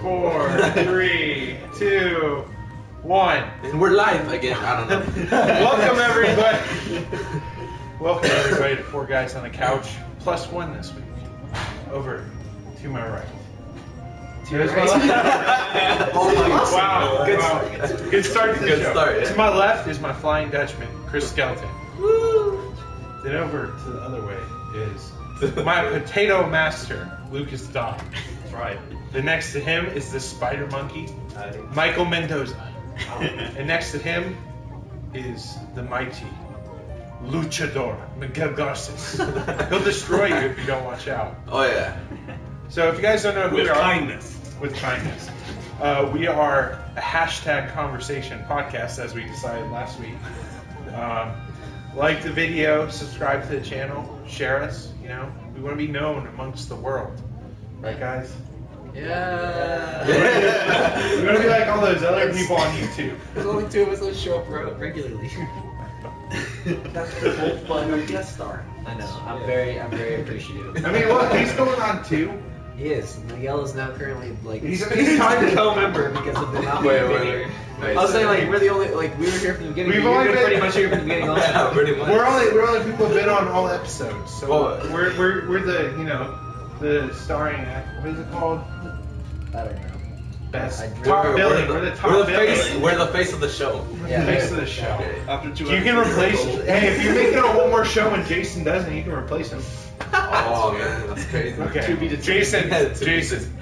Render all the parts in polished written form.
4, 3, 2, 1. And we're live again. I don't know. Welcome everybody to Four Guys on the Couch plus one this week. Over to my right. Here's my left. Oh my God. Wow. Good start to the Good show. start, yeah. To my left is my Flying Dutchman, Chris Skelton. Woo! Then over to the other way is my Potato Master, Lucas Dodd. That's right. Then next to him is the Spider Monkey, Michael Mendoza. And next to him is the mighty Luchador, Miguel Garces. He'll destroy you if you don't watch out. Oh yeah. So if you guys don't know who With we are, kindness. with kindness, we are a hashtag conversation podcast, as we decided last week. Like the video, subscribe to the channel, share us. You know, we want to be known amongst the world, right, guys? Yeah. We want to be like all those other people on YouTube. There's only 2 of us that show up regularly. That's the whole fun of guest star. I know. I'm very appreciative. I mean, look, he's going on 2. He is. Miguel is now currently like He's trying to co-member because of the amount Wait, we've been wait, here. wait. I was saying like we're the only we were here from the beginning. We've but only you've been- been pretty much here from the beginning also. Yeah, pretty much. We're only people who've been on all episodes, so Well, we're the the starring act. What is it called? I don't know. Best I- top We're billing. the- We're the top we're the face. billing. We're the face of the show. Yeah. Face of the show. Okay. After 2 You can replace. Hey, if you're making one more show and Jason doesn't, you can replace him. Oh man, that's crazy. Okay. To be Jason. To be Jason.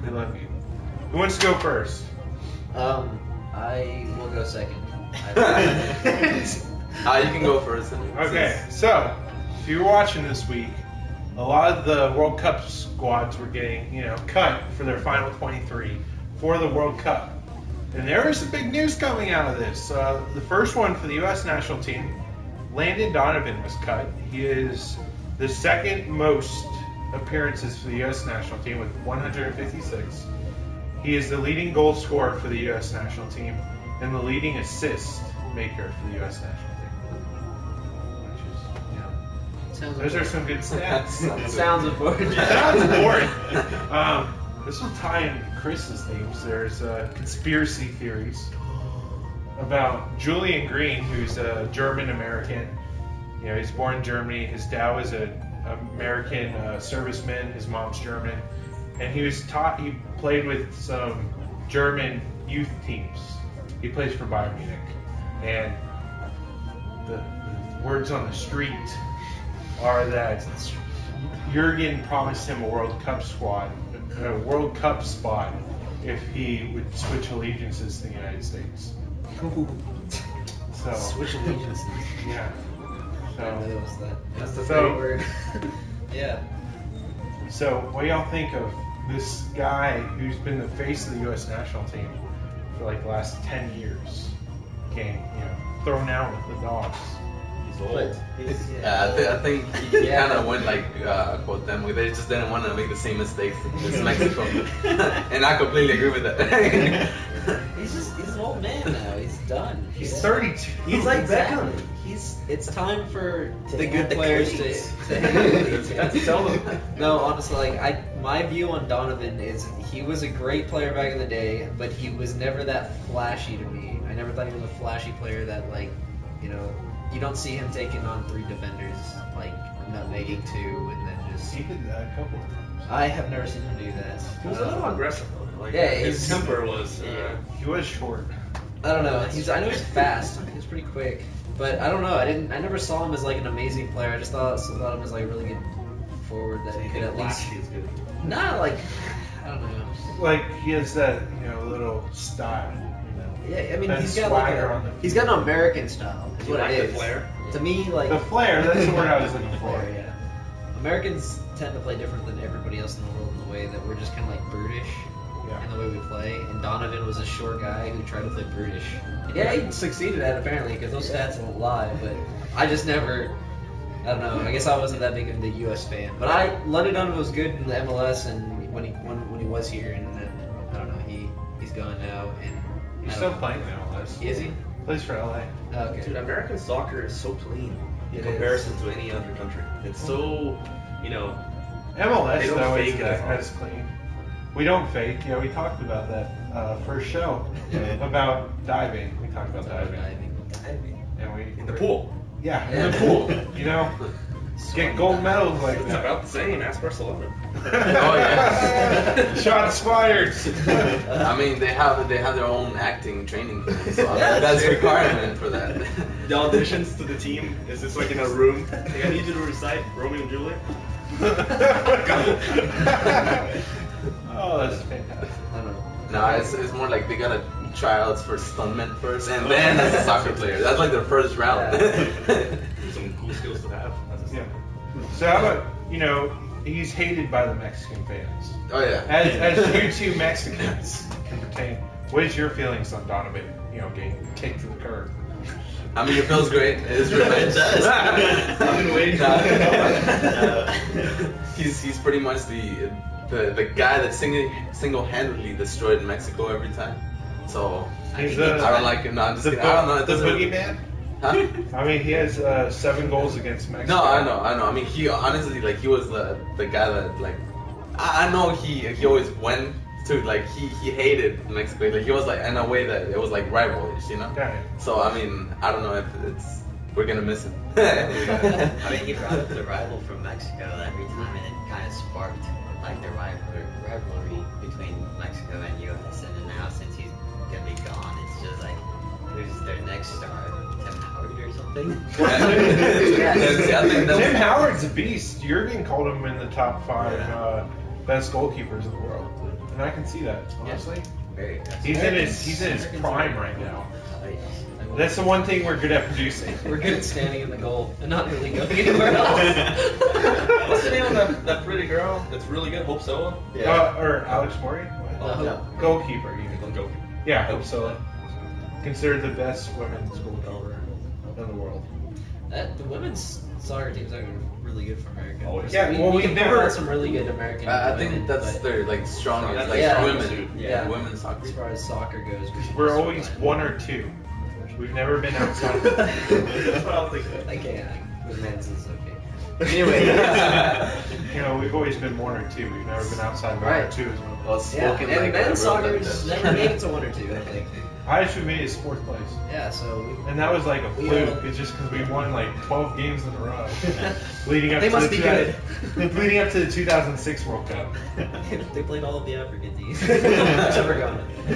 We love you. Who wants to go first? I will go second. You can go first. Okay, so if you're watching this week, a lot of the World Cup squads were getting, cut for their final 23 for the World Cup. And there was some big news coming out of this. The first one for the U.S. national team, Landon Donovan was cut. He is the second most appearances for the U.S. national team with 156. He is the leading goal scorer for the U.S. national team and the leading assist maker for the U.S. national team. Which is, Sounds those are some good stats. Sounds important. Sounds boring. This will tie in Chris's themes. There's conspiracy theories about Julian Green, who's a German American. He's born in Germany. His dad was an American serviceman. His mom's German, and he played with some German youth teams. He plays for Bayern Munich, and the words on the street are that Jurgen promised him a World Cup spot if he would switch allegiances to the United States. So Switch allegiances. yeah. I know So that was that. That's the So- great word. Yeah. so what do y'all think of this guy who's been the face of the U.S. national team for like the last 10 years getting thrown out with the dogs? He's old. I think he kind of went like quote them. They just didn't want to make the same mistakes as Mexico, and I completely agree with that. He's an old man now. He's done. He's 32. He's like Beckham. Beckham. It's time for the hang good up the players cleats. to hang up the cleats. That's tell them. No, honestly, my view on Donovan is he was a great player back in the day, but he was never that flashy to me. I never thought he was a flashy player that you don't see him taking on 3 defenders, like nutmegging 2 and then just. He did that a couple of times. I have never seen him do that. He was a little aggressive though. Like, Yeah, his he's- temper was. He was short. I don't know. I know he's fast. He's pretty quick, but I don't know. I never saw him as like an amazing player. I just thought of him as like a really good forward that could at least. flashy is good. Not like I don't know. Like he has that little style. Yeah, I mean That he's got like swagger on the he's got an American style. Is You what like it the is. flair? To me, like The flair. That's the word I was looking for. Flair, yeah. Americans tend to play different than everybody else in the world in the way that we're just kind of like brutish Yeah. in the way we play. And Donovan was a short guy who tried to play brutish. Yeah, he succeeded at it apparently because those stats won't lie. But I just never. I don't know. I guess I wasn't that big of a U.S. fan. But London Donovan was good in the MLS and when he was here, and then I don't know. He's gone now, and He's I still don't- playing now. Is he? Plays for LA. Oh, okay. Dude, American soccer is so clean in It comparison to any other country. It's so, MLS They don't though fake isn't it as as clean. We don't fake. Yeah, we talked about that first show about diving. We talked about diving. And we In the pool. Yeah, in the pool. You know, get gold medals like It's that. about the same. Ask Barcelona. Oh yeah. Shots fired. I mean, they have their own acting training for them, so I mean, that's a requirement for that. The auditions to the team is just like in a room. Like, I need you to recite Romeo and Juliet. Oh, that's fantastic. I don't know. No, it's more like they gotta tryouts for stuntmen first, and then as a soccer player. That's like their first round. Some cool skills to have. Yeah. So how about, he's hated by the Mexican fans. Oh yeah. As you two Mexicans can pertain, what is your feelings on Donovan, getting kicked to the curb? I mean, it feels great. It is revenge. I've been waiting. He's pretty much the guy that single-handedly destroyed Mexico every time. So He's I don't like him. No, I'm just kidding. I don't know. It the doesn't. boogeyman? Huh? I mean, he has 7 goals against Mexico. No, I know. I mean, he honestly, like, he was the guy that, like, I know he always went to, like, he hated Mexico. Like, he was like in a way that it was like rivalry, Yeah. So I mean, I don't know if we're gonna miss him. I mean, he brought up the rival from Mexico every time, and it kind of sparked like the rivalry between Mexico and U.S. And then now, since he's gonna be gone, it's just like, who's their next star? Tim Howard or something? Tim Howard's a beast. Jurgen called him in the top 5 best goalkeepers in the world, and I can see that, honestly. Very He's in his prime right now. That's the one thing we're good at producing. We're good at standing in the goal and not really going anywhere else. What's the name of that pretty girl that's really good? Hope Soa? Or Alex Murray? Goalkeeper, you mean. Goalkeeper. Yeah, Hope so. Considered the best women's goalkeeper in the world. The women's soccer teams are really good for America. Always. Yeah, well, we we've never never- had some really good American. I women, think that's but their like strongest, like Yeah. women, Yeah. women's soccer. as far as soccer goes, We're always 1 or 2. We've never been outside. That's what I was thinking. I can't. With men's is okay. Anyway, we've always been 1 or 2. We've never been outside of 1 or Right. 2 as well. Well, Yeah, spoken and like a men's real soccer's dentist. never made it to 1 or 2, I think. I actually made it 4th place. Yeah, so And that was like a We fluke. all- It's just because we won like 12 games in a row. leading up They to must the be good. leading up to the 2006 World Cup. They played all of the African teams. except for Ghana. We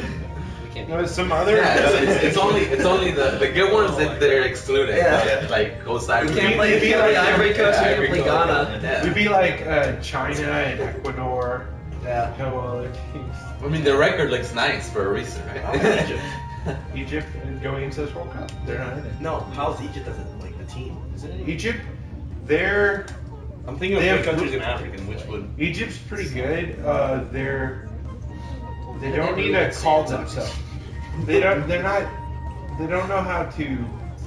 can't. There was some other. Yeah, it's only the good ones that they're excluded. Yeah. Like Costa Rica. We can't play Ivory Coast. We Ivory can't play Coast. Ghana. Yeah. We'd be like China and Ecuador. Yeah. No other teams. I mean, the record looks nice for a reason, right? Egypt. Egypt going into this World Cup. They're not in it. No, how's Egypt as like the team? Is it Egypt, they're I'm thinking of They big have- countries in Africa, which would. Egypt's pretty good. They don't need to call themselves. They don't know how to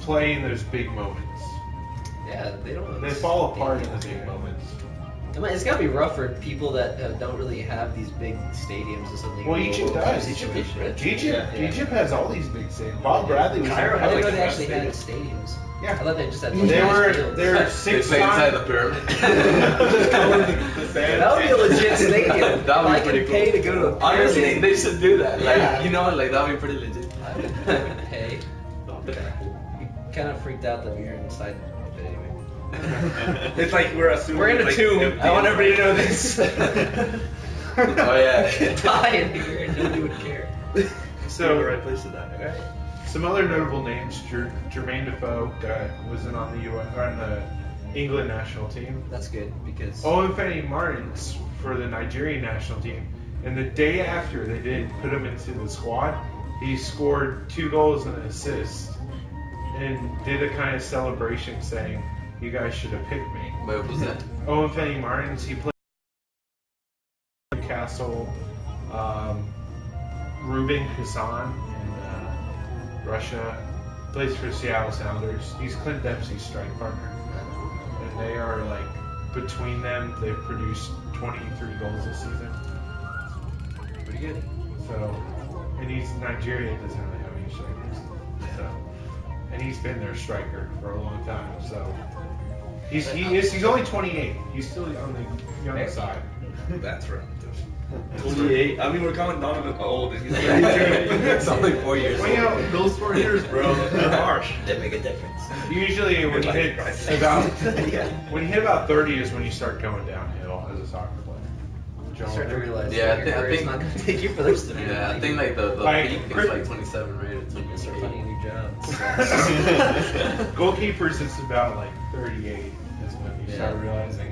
play in those big moments. Yeah, they don't. They fall apart in the big moments. I mean, it's gotta be rough for people that don't really have these big stadiums or something. Well, Egypt does. Egypt has all these big stadiums. Bob Bradley was Cairo in I has, didn't know like, they the actually had best stadiums. Yeah. I thought they just had. They're They 6 play inside the times. pyramid. That would be a legit stadium. That would I be can pretty pay cool. to go to a Honestly, pyramid. they should do that. Like, Yeah. like that would be pretty legit. Hey, kind of freaked out that we were inside. But anyway. It's like we're assuming. We're in a like, tomb. empty I want everybody to know inside. this. Oh yeah. Die in here and nobody would care. So the right place to die. Right? Some other notable names: Jermaine Defoe was in on the England national team. That's good because Owen Martins for the Nigerian national team. And the day after they did put him into the squad, he scored 2 goals and an assist, and did a kind of celebration saying, "You guys should have picked me." Wait, who's that? Owen Martins, he played Newcastle. Ruben Kazan in Russia, plays for Seattle Sounders. He's Clint Dempsey's strike partner, and they are like between them, they've produced 23 goals this season. pretty good. So, and Nigeria doesn't really have any strikers. So, and he's been their striker for a long time. So, he's only 28. He's still on the young side. That's right. 28. I mean, we're calling Donovan old, and he's 32. It's only 4 years Well, you know, old. Those 4 years, bro, they're harsh. They make a difference. usually when you hit Right. about Yeah. when you hit about 30 is when you start going downhill as a soccer player. You start to realize Yeah, that your I career's think- not going to take you for the rest of your Yeah, I life. think like the Like, peak is Chris- like 27, right? Or You start 28. finding a new job. Goalkeepers, it's about like 38 is when you start Yeah. realizing.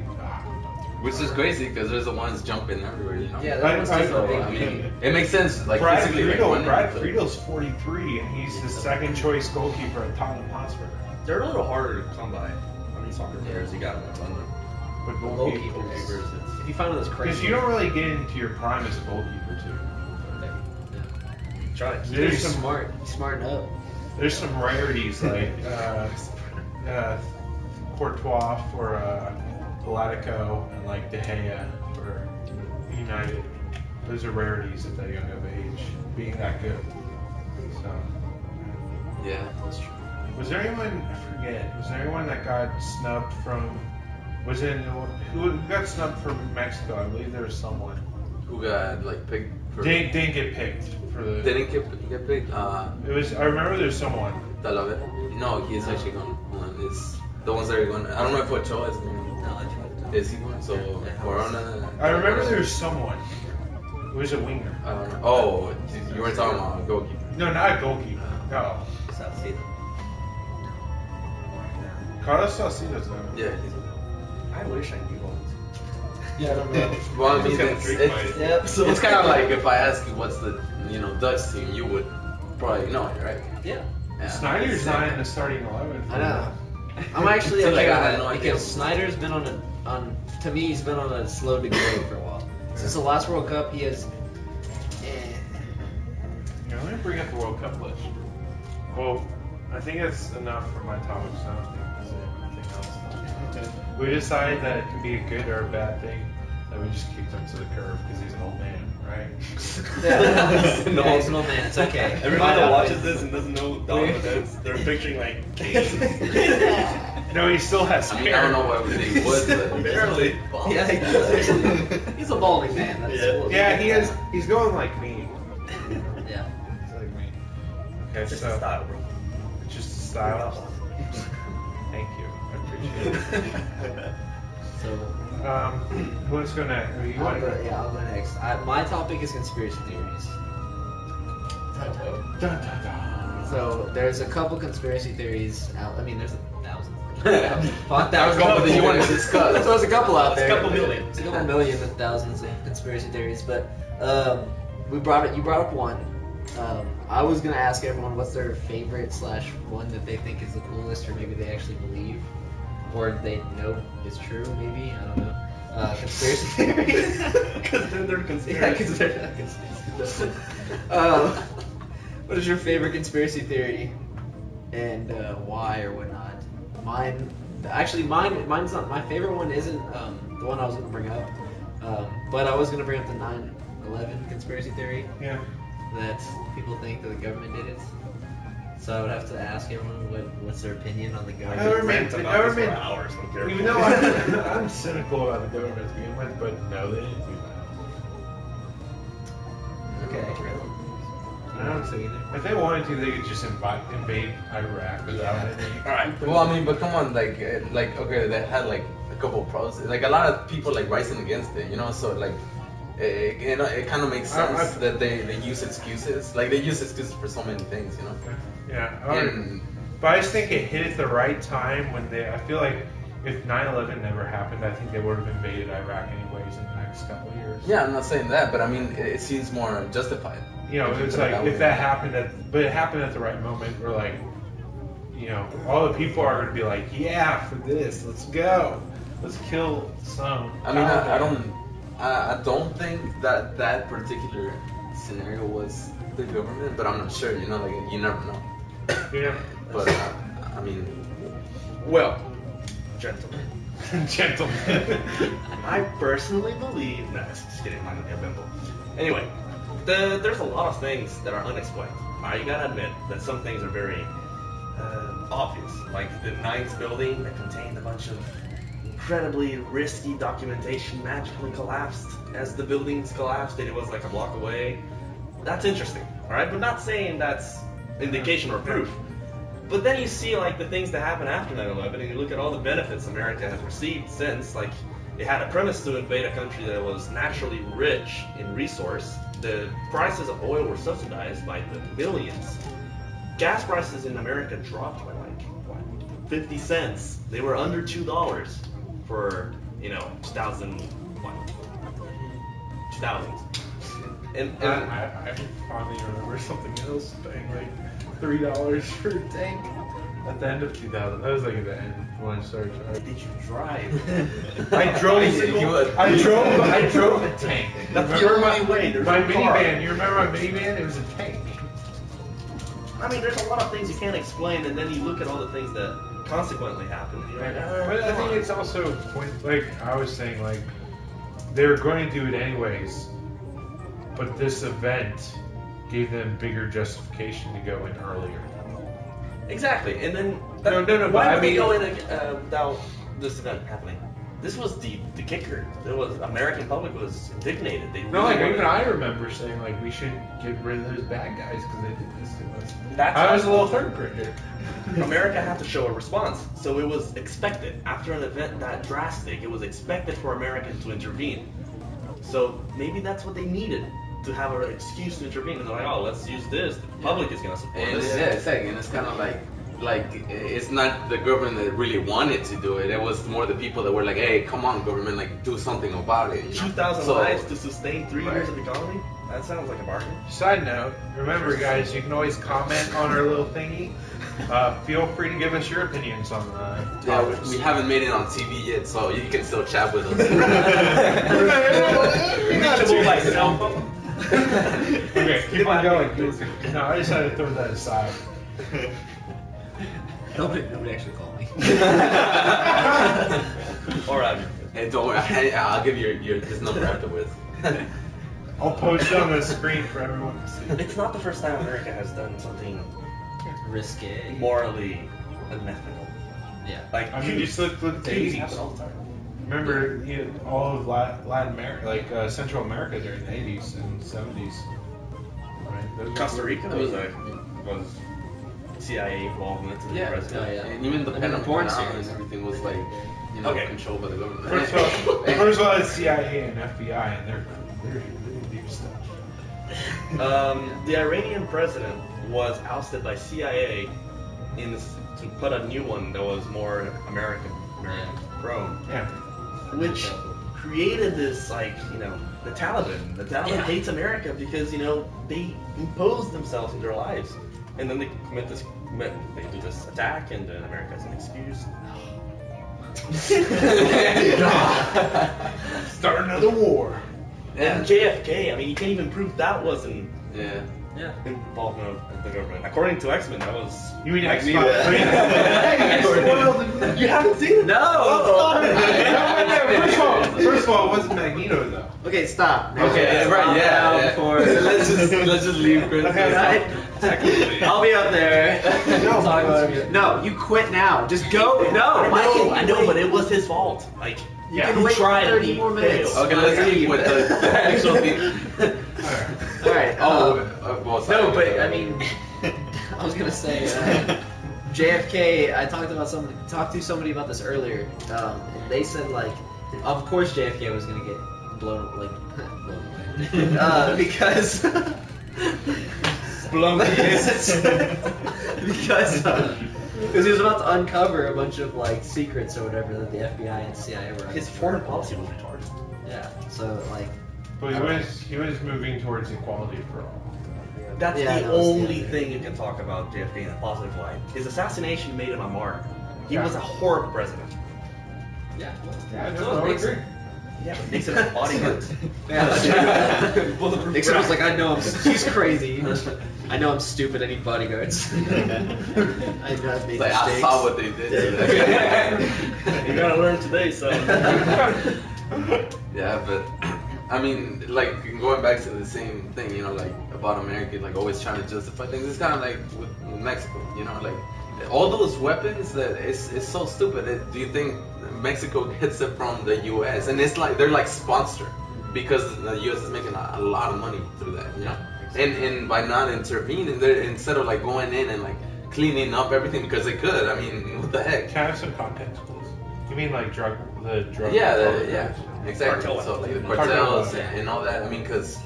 Which is crazy because there's the ones jumping everywhere, you know? Yeah, I- that one's I- different. So, I mean, it makes sense. Like, Brad physically, like, Friedel, running, Brad but- Friedel's 43 and he's the second choice goalkeeper at Tottenham Hotspur. They're a little harder to come by. I mean, soccer players, you got in London. But Goalkeepers. Goalkeepers, If you find those crazy. Because you don't really get into your prime as a goalkeeper too. Try it. There's You're some smart. You smarten up. there's some rarities like Courtois for Galactico and like De Gea for United. Those are rarities at that young of age, being that good. So, Yeah, that's true. was there anyone? I forget. Was there anyone that got snubbed from? Was it who got snubbed from Mexico? I believe there was someone. Who got, like, picked for... Didn't get picked for the. Didn't get picked? It was. I remember there's someone. Talavera? No, he's actually going. It's the ones that are going. I don't know if Ochoa is going. No, I tried. Is he going? So, Corona. I remember there's someone. It was a winger. I don't know. Oh, you weren't talking about goalkeeper. No, not a goalkeeper. No. Salcido. Carlos Salcido's though. Yeah, he's. I wish I knew all Yeah, I don't know. Well, I It's mean, kinda it's, freak it's, fight. Yep. So it's kind of like if I ask you what's the Dutch team, you would probably know it, right? Yeah. Yeah. Snyder's not in the starting 11. I know. I'm actually So, okay like, I with had that no idea. because Snyder's been to me, he's been on a slow degrade for a while. Since the last World Cup, he has. Yeah, let me bring up the World Cup list. Well, I think that's enough for my topics. I don't think there's anything else. We decided that it can be a good or a bad thing. That we just kicked him to the curb because he's an old man, right? Yeah, he's an old man. It's okay. Everyone that watches this and doesn't know Donovan is, they're picturing like No, he still has I hair. mean, I don't know what everything was, but barely. Yeah, he's a balding man. That's Yeah. what we Yeah, get he is. at. He's going like me. Yeah. He's like me. Okay, Just so a style, bro. it's just a style. Thank you. I appreciate it. So. Who wants to go next? You I'll want go, yeah, I'll go next. My topic is conspiracy theories. Dun, dun, dun. So there's a couple conspiracy theories out. I mean, there's 1,000. Fuck, That was thousands. that you wanted to discuss. So there's a couple out There's there. a couple million. It's a couple million and thousands of conspiracy theories, but you brought up one. I was gonna ask everyone what's their favorite / one that they think is the coolest, or maybe they actually believe, or they know is true. Maybe I don't know. Conspiracy theories. Because then they're Yeah, conspiracy. because they're not conspiracy. What is your favorite conspiracy theory, and why or whatnot? Mine's not my favorite one. Isn't the one I was gonna bring up, but I was gonna bring up the 9/11 conspiracy theory Yeah. that people think that the government did it. So I would have to ask everyone what's their opinion on the government. Government- The the government government- for hours. I'm careful. Even though I'm cynical about the government to begin with, but no, they didn't do Okay. that. I don't think so either. If they wanted to, they could just invade Iraq without any. Alright. Well, I mean, but come on, like okay, they had like a couple of pros, like a lot of people like rising against it, so like. It kind of makes sense that they use excuses. Like they use excuses for so many things, Yeah. And But I just think it hit at the right time when I feel like if 9/11 never happened, I think they would have invaded Iraq anyways in the next couple of years. yeah, I'm not saying that, but I mean it seems more justified. It's like if that happened but it happened at the right moment, where like, all the people are gonna be like, yeah, for this, let's go, let's kill some. I mean, I don't think that particular scenario was the government, but I'm not sure. Like you never know. Yeah. But I mean, Well, gentlemen, Gentlemen. I personally believe. Nah, just kidding. I'm a bimbo. Anyway, there's a lot of things that are unexplained. You gotta admit that some things are very obvious, like the ninth building that contained a bunch of incredibly risky documentation magically collapsed as the buildings collapsed and it was like a block away. That's interesting, all right? But not saying that's indication or proof. But then you see like the things that happened after 9/11, and you look at all the benefits America has received since. Like it had a premise to invade a country that was naturally rich in resource. The prices of oil were subsidized by the millions. Gas prices in America dropped by like what, 50 cents. They were under $2 for 2000 what 2000s. And I finally remember something else paying like $3 for a tank at the end of 2000. That was like at the end when I started driving. did you drive? I drove a tank. That's the only way. There's My no car. minivan. You remember my minivan? It was a tank. I mean, there's a lot of things you can't explain, and then you look at all the things that consequently happened. And you're like, But I think it's also like I was saying, like they're going to do it anyways. But this event gave them bigger justification to go in earlier. exactly. And then No, but why I would they mean- go in without this event happening? This was the kicker. There was American public was indignated. They No, like really even wanted- I remember saying like we should get rid of those bad guys because they did this to us. That's I was a how- little third grader. America had to show a response, so it was expected. After an event that drastic, it was expected for America to intervene. So maybe that's what they needed, to have an excuse to intervene. And they're like, oh, let's use this. The public is going to support And this. it's kind of like it's not the government that really wanted to do it. It was more the people that were like, hey, come on, government, like do something about it. 2,000 So- lives to sustain 3 years Right. of economy? That sounds like a bargain. Side note, remember guys, you can always comment on our little thingy. Feel free to give us your opinions on the Yeah, topics. we haven't made it on TV yet, so you can still chat with us. Reachable by cell phone. Okay, keep on going. No, I just had to throw that aside. Nobody actually called me. Or Hey, don't worry, I'll give you this number afterwards. I'll post it on the screen for everyone to see. it's not the first time America has done something Risque. morally unethical. Yeah. Like, I mean, just look at the things 80s. happen all the time. Remember all of Latin America, like Central America during the 80s and 70s. Right? Those Costa were- Rica was CIA involvement to the Yeah, president. yeah. And even the And then the porn porn and series. everything was like, Okay. controlled by the government. First of all, it's CIA and FBI, and they're deep stuff. The Iranian president was ousted by CIA to put a new one that was more American prone, Yeah. which created this the Taliban. The Taliban Yeah. hates America because they impose themselves in their lives, and then they they do this attack, and then America has an excuse. Start another war. And JFK, I mean, you can't even prove that wasn't Yeah. Yeah. involvement of the government. According to X-Men, that was. You mean Magneto. X-Men? You haven't seen it? No. First of all, it wasn't Magneto though. Okay, stop. Okay, right, yeah. Before. let's just leave Chris. Right? Technically. I'll be up there. Talk about it. No, you quit now. Just go. No, I know, but it was his fault. Like, You Yeah. can he wait tried 30 and he more minutes. failed. Okay, let's leave with the actual thing. All right. Well, sorry. No, but I mean, I was gonna say JFK. I talked to somebody about this earlier, and they said like, of course JFK was gonna get blown away because Blown because he was about to uncover a bunch of like secrets or whatever that the FBI and CIA were. His foreign policy was retarded. Yeah. So like. But he was moving towards equality for all. That's Yeah, the that was the only other- thing you can talk about JFK in a positive light. His assassination made him a mark. He Yeah. was a horrible president. Yeah. Yeah, So I would Nixon. agree. Yeah, but Nixon had bodyguards. Yeah. Nixon was like, I know he's crazy. I know I'm stupid. I need bodyguards. I know I've made Like, I mistakes. saw what they did. You gotta learn today, son. Yeah, but I mean, like going back to the same thing, like about America, like always trying to justify things. It's kind of like with Mexico, like all those weapons that it's so stupid. Do you think Mexico gets it from the U.S. and it's like they're like sponsored because the U.S. is making a lot of money through that, you know? And by not intervening, instead of like going in and like cleaning up everything because they could. I mean, what the heck? Can I have some context, please? You mean like drug? Yeah, exactly. Cartel. So like the Cartel. cartels and all that. I mean, because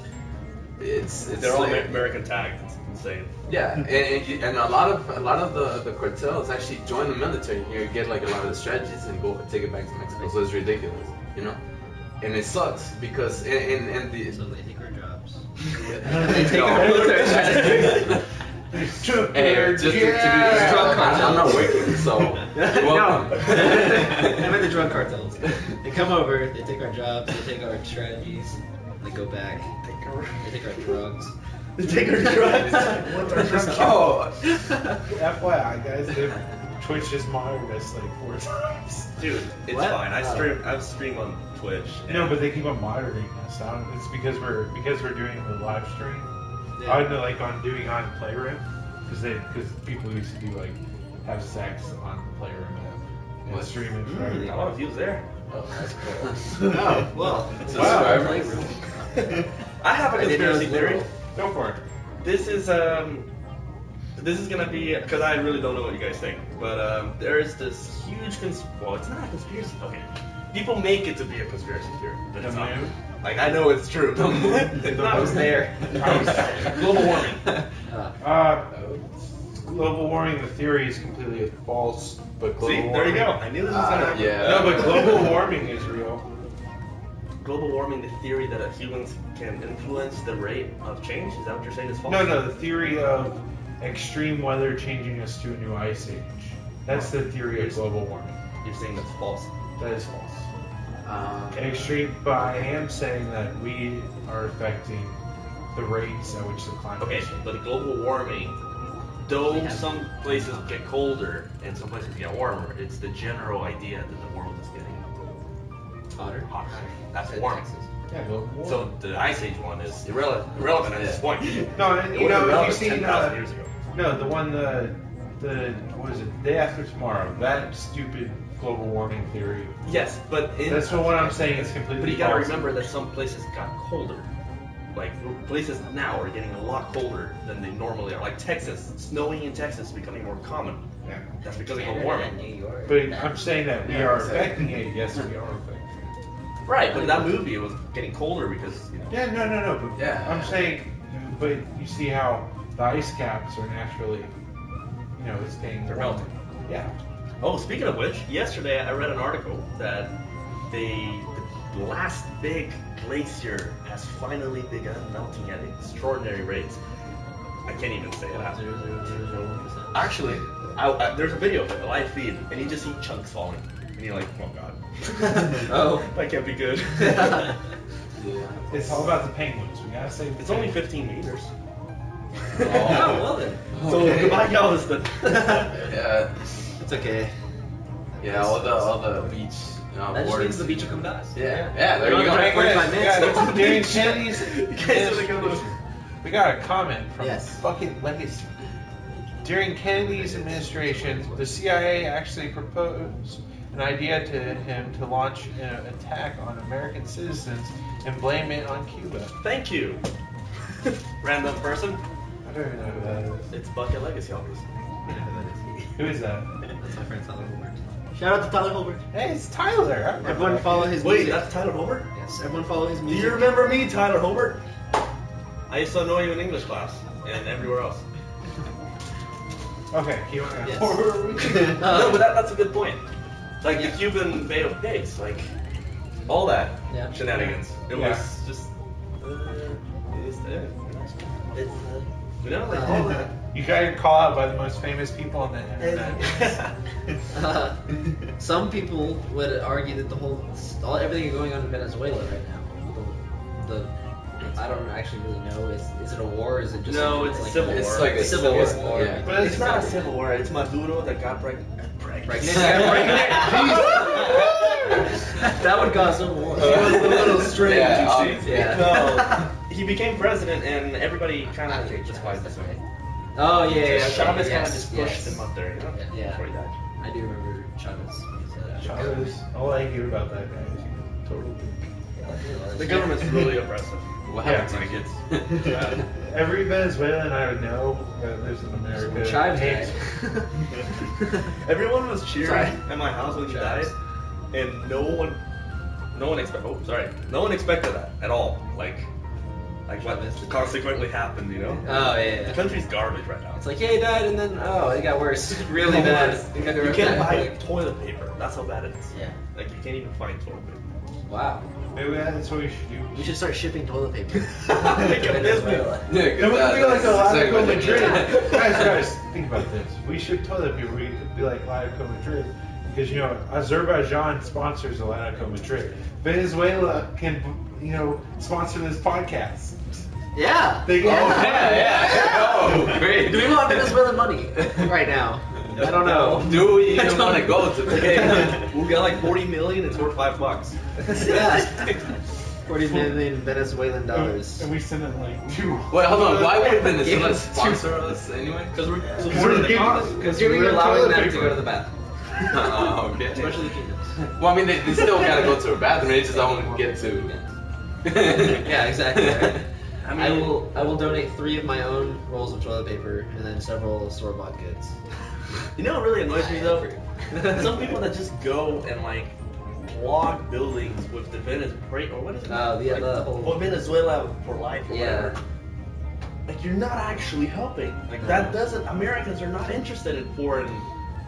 it's They're all like, American tagged. It's insane. yeah, and a lot of the cartels actually join the military here, get like a lot of the strategies and go take it back to Mexico. So it's ridiculous, you know. And it sucks because and the So they take our jobs. they take our military strategies. Hey, just to be I'm not working, so you're welcome. I meant the drug cartels. They come over, they take our jobs, they take our strategies, they go back, they take our drugs. They take our drugs. Oh, FYI, guys, Twitch just monitored us like 4 times. Dude, it's What? fine. I stream on Twitch. No, but they keep on monitoring us. It's because we're doing the live stream. Yeah. I know, like on Playroom, because people used to do like have sex on Playroom and What? stream it for a everyone. lot of views there. oh, that's cool. Oh, well. Subscribers. I have a I didn't know it conspiracy was theory. literal. Go for it. This is gonna be because I really don't know what you guys think, but there is this huge well, it's not a conspiracy. Okay, people make it to be a conspiracy theory, but it's The not. moon? Like I know it's true. It's not. I was there. Global warming. Global warming, the theory is completely false, but global See, warming. there you go. I knew this was gonna happen. yeah. No, but global warming is real. Global warming, the theory that humans can influence the rate of change. Is that what you're saying is false? No, the theory of extreme weather changing us to a new ice age. That's the theory of global warming. You're saying that's false. That is false. Okay. Extreme, but I am saying that we are affecting the rates at which the climate Okay, is changing. but global warming, though some places get colder and some places get warmer, it's the general idea that the world is getting Hotter. hotter. That's Said warming. Texas. Yeah, global warming. So the ice age one is irrelevant at this point. No, and, It you was know, if irrelevant you've seen 10,000 years ago. no, the one the what is it? Day After Tomorrow. That stupid global warming theory. Yes, but That's what I'm saying is completely. But you gotta false. remember that some places got colder. Like places now are getting a lot colder than they normally are. Like Texas, snowing in Texas is becoming more common. Yeah. That's because of global Canada warming. and New York. But I'm saying that we are exactly. affecting it. Yes, we are affecting it. Right, but in that movie it was getting colder because you know. Yeah, no. But Yeah. I'm saying, but you see how the ice caps are naturally, it's getting They're warmer. melting. Yeah. Oh, speaking of which, yesterday I read an article that the last big glacier has finally begun melting at extraordinary rates. I can't even say it out. 0.0001%. Actually, there's a video of it, a live feed, and you just see chunks falling. And you're like, oh god. Oh. That can't be good. Yeah. It's all about the penguins. We gotta save. the It's only penguins. 15 meters. Oh, well then. So goodbye, Galveston. Yeah. It's okay. Yeah, all the beach. That just borders. means the beach will come to us. Yeah, there We're you go. not gonna- 45 minutes. Yeah, during Kennedy's guys really go- we got a comment from Yes. fucking Legacy. During Kennedy's administration, the CIA actually proposed an idea to him to launch an attack on American citizens and blame it on Cuba. Thank you. Random person. I don't even know who that is. It's Bucket Legacy, obviously. Who is that? That's my friend Tyler Holbert. Shout out to Tyler Holbert. Hey, it's Tyler. I remember Everyone that. follow his Wait, music. that's Tyler Holbert? Yes, everyone follow his Do music. you remember me, Tyler Holbert? I used to know you in English class and everywhere else. Okay, keep on going. Yes. No, but that's a good point. Like the Cuban Bay of Pigs, like all that Yeah. shenanigans. It Yeah. was just, it's you know, like Oh. all that. You got call out by the most famous people on the internet. Some people would argue that everything going on in Venezuela right now. The I don't actually really know. Is it a war? Is it just No, it's a civil It's war. like a Civil war. Yeah. But It's not a civil war. It's Maduro that got pregnant. That would cause civil war. He was a little strange, Yeah, you see. yeah. No, he became president, and everybody kind of justified this way. Oh yeah, yeah. So Chavez kind yes, of just pushed yes. him up there, you know, Yeah. before he died. I do remember Chavez. Chavez, all I hear about that guy is total. The government's really oppressive. What Yeah, happened like to it's. Yeah. Every Venezuelan I would know that lives in America Chives hates. Everyone was cheering Sorry. at my house when he Chives. died, and no one expected that at all. Like what Chives. consequently happened, you know? Oh yeah. The country's garbage right now. It's like, yeah, he died, and then it got worse. Really bad. It got You really can't bad. buy toilet paper. That's how bad it is. Yeah. Like you can't even find toilet paper. Wow. Maybe that's what we should do. We should start shipping toilet paper. Make a business. Yeah, It would be like a Latico Segue. Madrid. guys, think about this. We ship toilet paper. We could be like Latico Madrid. Because, Azerbaijan sponsors Latico Madrid. Venezuela can, sponsor this podcast. Yeah. They can. Oh, great. Do we want Venezuelan money right now? I don't know. Do we even want to go to the game? We got like 40 million. It's worth $5. Yeah. 40 million Venezuelan dollars. And we send it like 2. Wait, hold on. Why would Venezuela Yeah. sponsor us anyway? Because we're We're supporting the giving- cause. Because Giving we're them allowing toilet them to paper. go to the bathroom. Okay. Especially the kingdoms. Well, I mean, they still gotta go to a bathroom. They just don't get to. Yeah, exactly. Right? I I will donate 3 of my own rolls of toilet paper and then several store-bought goods. You know what really annoys me though? Some people that just go and like block buildings with the Venezuela or what is it? The whole. Venezuela for life or Yeah. whatever. Like you're not actually helping. Like that doesn't. Americans are not interested in foreign.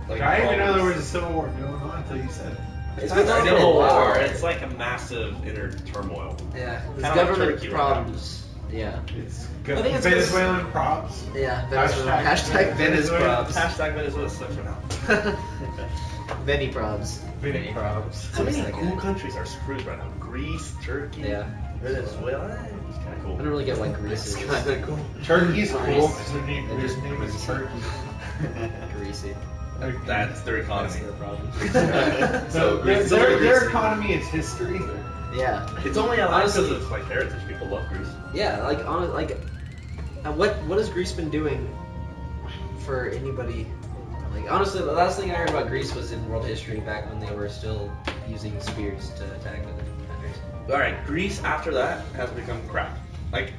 Like, I didn't even know there was problems. a civil war going on until you said it. It's been not on a for a civil while. war. It's like a massive inner turmoil. Yeah, there's Kinda like government Turkey right now. problems. Yeah. It's I think it's Venezuelan props. Yeah, Venezuela. Hashtag Venice Venezuela. probs. Hashtag Venezuela sucks for now. Veni probs. Vinny props. So many Like cool it. countries are screwed right now. Greece, Turkey, Yeah. Venezuela. It's kind of I cool. don't really get why Greece is Kinda cool. Turkey's cool. Nice. His name is Turkey. greasy. That's their That's economy. their problem. So Greece is their Greece. economy is history. Yeah. It's only alive because Honestly- of like heritage. People love Greece. Yeah, what has Greece been doing for anybody? Like honestly, the last thing I heard about Greece was in world history back when they were still using spears to attack other countries. All right, Greece after that has become crap. Like,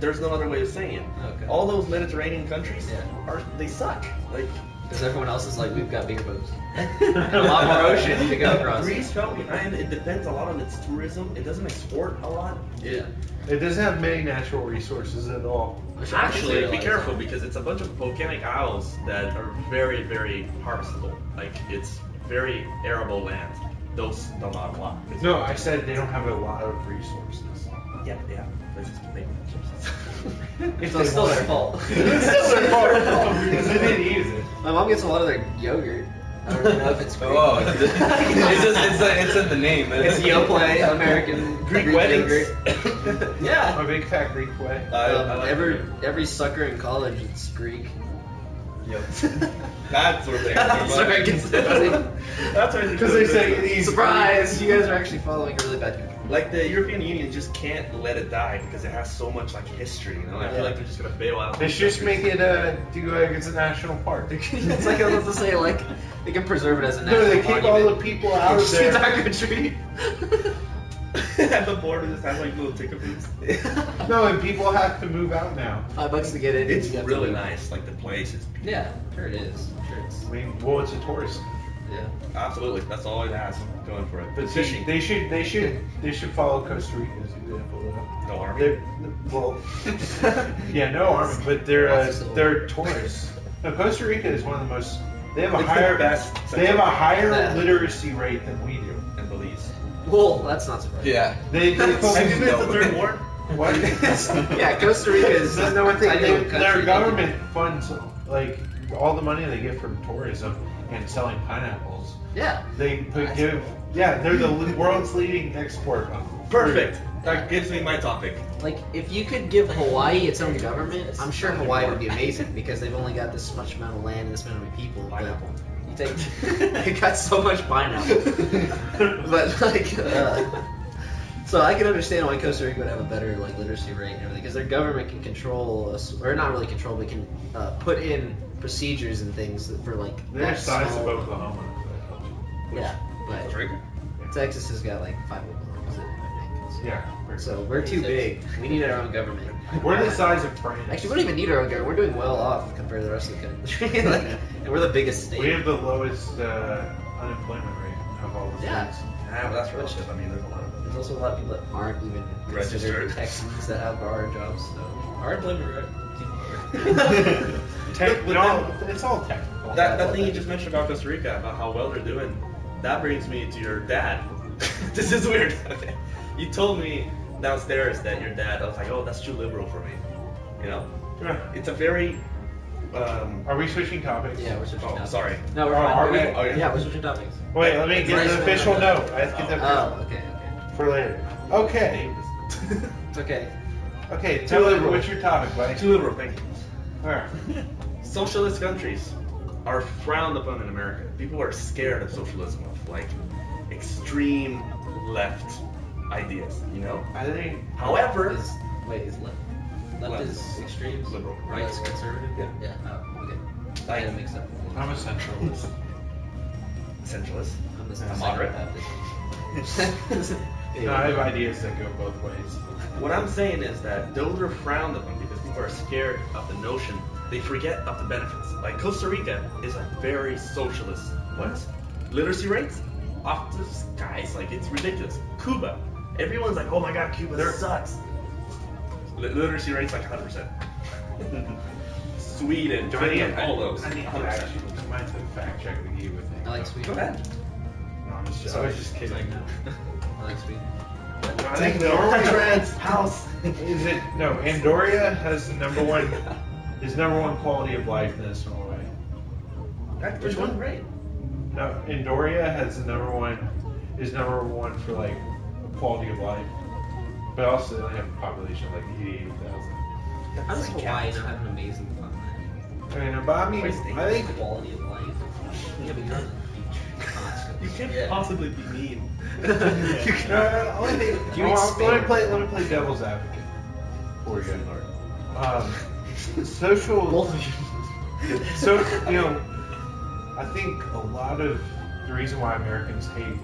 there's no other way of saying it. Okay. All those Mediterranean countries Yeah. they suck. Like, Because everyone else is like, we've got bigger boats. And a lot more ocean to go across. Greece fell behind. It depends a lot on its tourism. It doesn't export a lot. Yeah. It doesn't have many natural resources at all. Actually, be careful because it's a bunch of volcanic isles that are very, very harvestable. Like, it's very arable land. Those don't have a lot. No, I said they don't have a lot of resources. Yeah, but they have places to make resources. So it's still their fault. It's still their fault because they didn't use it. My mom gets a lot of their yogurt. I don't really know if it's Greek. Oh, it's in the name. It's Yoplait, American Greek weddings. yogurt. Yeah. A big fat Greek way. I like every sucker in college, it's Greek. That's what they Sorry, I can say that. That's why Because they say these Surprise! You guys are actually following a really bad country. Like the European Union just can't let it die because it has so much like history. You know, I feel like they're just gonna bail out. They should just make it do like it's a national park. It's like I was to say, like they can preserve it as a national No, they keep all monument. the people out of It's there. our country. At the border, just have like little ticket booths. No, and people have to move out now. $5 to get in. It's you have to really leave. nice. Like the place is. Yeah, sure it is. Sure it's. I mean, well, it's a tourist. Yeah. Absolutely, that's all it has going for it. But fishing. they should follow Costa Rica's example. Though. No army. They're, well, yeah, no army, but they're tourists. No, Costa Rica is one of the most. They have a It's the higher best They have a higher Yeah. literacy rate than we do. And Belize. Well, that's not surprising. Yeah. They Have you been to No. the third ward? what? Yeah, Costa Rica is. That's no one thing. ideal Their country. government funds like all the money they get from tourism and selling pineapples. Yeah. They give. Yeah, they're the world's leading export of Perfect. That gives me my topic. Like, if you could give Hawaii its own government, I'm sure Hawaii would be amazing because they've only got this much amount of land and this many people. but Pineapple. You take, they got so much pineapple. But like, So I can understand why Costa Rica would have a better like literacy rate and everything, because their government can control us, or not really control, but can put in procedures and things for like. They're the that size of small- Oklahoma. if that helps you. Yeah, Costa but Rica? Texas has got like 5 Oklahomas in it, I think. Yeah. So we're too big. We need our own government. We're the size of France. Actually, we don't even need our own government. We're doing well off compared to the rest of the country. Like, and we're the biggest state. We have the lowest unemployment rate of all the Yeah. states. Yeah, but that's relative. I mean, there's a lot of them. There's also a lot of people that aren't even considered Registered. Texans that have our jobs. So our employment rate. It's all technical. That thing you just mentioned about Costa Rica, about how well they're doing, that brings me to your dad. This is weird. Okay. You told me downstairs that your dad, I was like, oh, that's too liberal for me. You know? Yeah. It's a very. Are we switching topics? Yeah, we're switching Oh, topics. sorry. No, we're Oh, fine. are we? Oh, yeah. Yeah, we're switching topics. Wait, let me It's get nice the to official know. note. I have to get the Oh, okay. for later. Okay. Okay. Okay, tell me what's your topic, buddy? Too liberal, thank you. Alright. Socialist countries are frowned upon in America. People are scared of socialism, of like extreme left ideas, you know? I think. However, Is left? Left Left. is extremes. Liberal. Right is conservative. Yeah. Yeah. Oh, okay. I Like- had it mixed up. I'm a centralist. centralist. I'm a A moderate. Baptist. No, I have ideas that go both ways. What I'm saying is that those are frowned upon because people are scared of the notion. They forget of the benefits. Like Costa Rica is a very socialist place. Literacy rates off the skies, like it's ridiculous. Cuba, everyone's like, oh my god, Cuba sucks. Literacy rates like 100%. Sweden, Finland, all those. I need to 100%. I might have to fact check with you with things. I like Sweden. Go ahead. No, I was just kidding. I like Sweden. No, I think Norway house. is it no Andorra has the number one quality of life in this Norway. Which one? Great. No, Andorra has the number one for like quality of life, but also they only have a population of like 88,000. How does Hawaii not have an amazing fun? I mean, but I mean, I think Quality of life. Yeah, but you're on the beach. You can't Yeah. possibly be mean. let me play devil's advocate for you. Social. Both of you. So, you know, I think a lot of the reason why Americans hate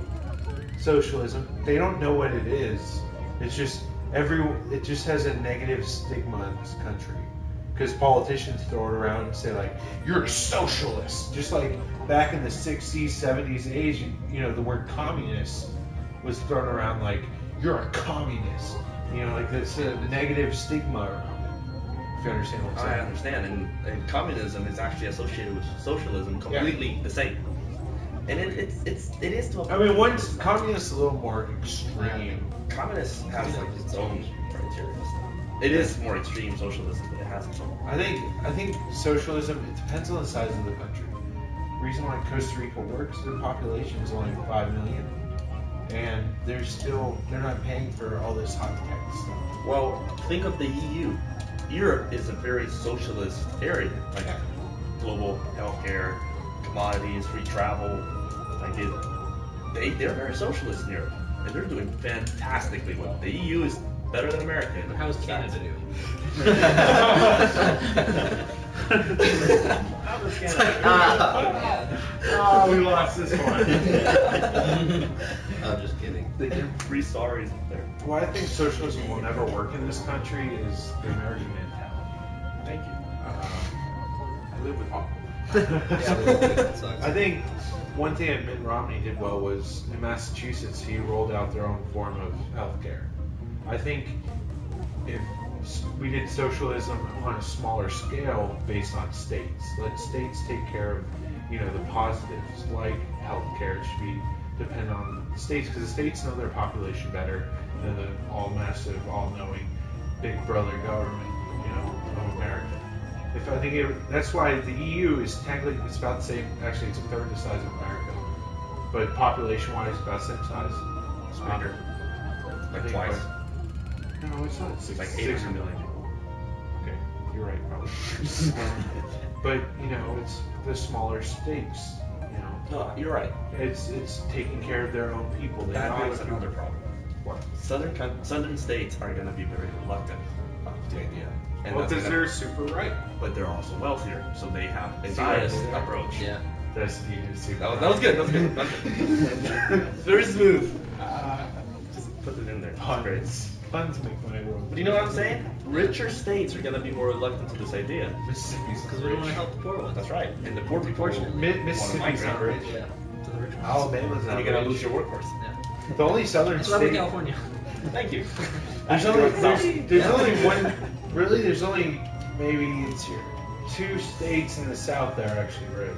socialism, they don't know what it is. It's just it just has a negative stigma in this country. Because politicians throw it around and say like, you're a socialist. Just like back in the 60s, 70s, age, you know, the word communist was thrown around like, you're a communist. You know, like that's a negative stigma around it. If you understand what I'm I saying. understand, and communism is actually associated with socialism, completely the same. And it is to a I mean, one's communist a little more extreme. communist has like its own criteria. It is more extreme socialism, but it has its own. I think socialism, it depends on the size of the country. The reason why Costa Rica works, their population is only 5 million. And they're not paying for all this high tech stuff. Well, think of the EU. Europe is a very socialist area, like global healthcare, commodities, free travel. Like they're very socialist in Europe, and they're doing fantastically well. The EU is better than America. But how's Canada doing? How does Canada? Oh, we lost this one. I'm just kidding. They give free sorries up there. Why I think socialism will never work in this country is the American mentality. Thank you. I live with Sucks. I think one thing that Mitt Romney did well was in Massachusetts, he rolled out their own form of healthcare. I think if we did socialism on a smaller scale based on states, let states take care of, you know, the positives like healthcare. It should be dependent on the states because the states know their population better than the all-massive, all-knowing big brother government, you know, of America. That's why the EU is technically it's about the same. Actually, it's a third the size of America, but population-wise, it's about the same size. It's bigger. I Like think, twice. No, it's not. It's like 800 million people. Okay, you're right, probably. But you know, it's the smaller states. You know, No, you're right. it's taking care of their own people. They That know was how to- another problem. Southern states are going to be very reluctant to the idea. And Well, that's because gonna- they're super right. but they're also wealthier, so they have a See, biased right there. approach. Yeah. That's super That was good. That was good. That was good. Very smooth. Just put it in there. Great. Puns make my world. But you know what I'm saying? Richer states are going to be more reluctant to this idea. Mississippi's Because we don't want to help the poor ones. That's right. And the poor people Unfortunately. Mississippi's not rich. Yeah. To the rich ones. Alabama's and not you're going to rich. lose your workforce. Yeah. The only southern That's why we're state. California. Thank you. There's only one. Really, there's only maybe it's here. 2 states in the South that are actually rich.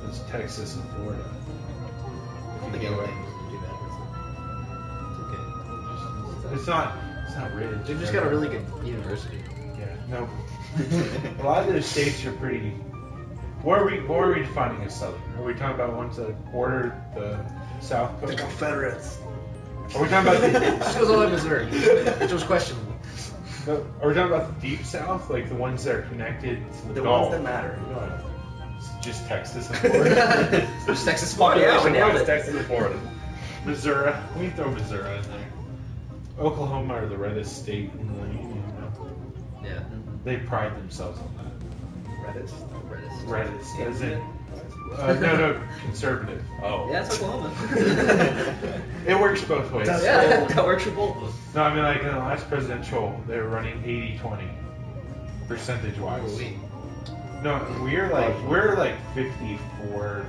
It's Texas and Florida. I don't think Alabama's gonna do that. It's okay. It's not rich. They've just got a really good university. Yeah. No. A lot of those states are pretty. What are we defining as southern? Are we talking about ones that border the South Coast? Confederates. Are we talking about the? Just goes all like Missouri, which was questionable. Are we talking about the deep South, like the ones that are connected to the The Gulf? ones that matter. You know what I mean? It's just Texas and Florida. There's Texas population. We nailed it. Texas and Florida. Missouri. We throw Missouri in there. Oklahoma are the reddest state in the union. Yeah. They pride themselves on that. Reddit. Reddest, as in. No, conservative. Oh. Yeah, it's Oklahoma. It works both ways. Yeah, that works for both of us. No, I mean, like in the last presidential, they were running 80-20 percentage wise. No, we're like 54.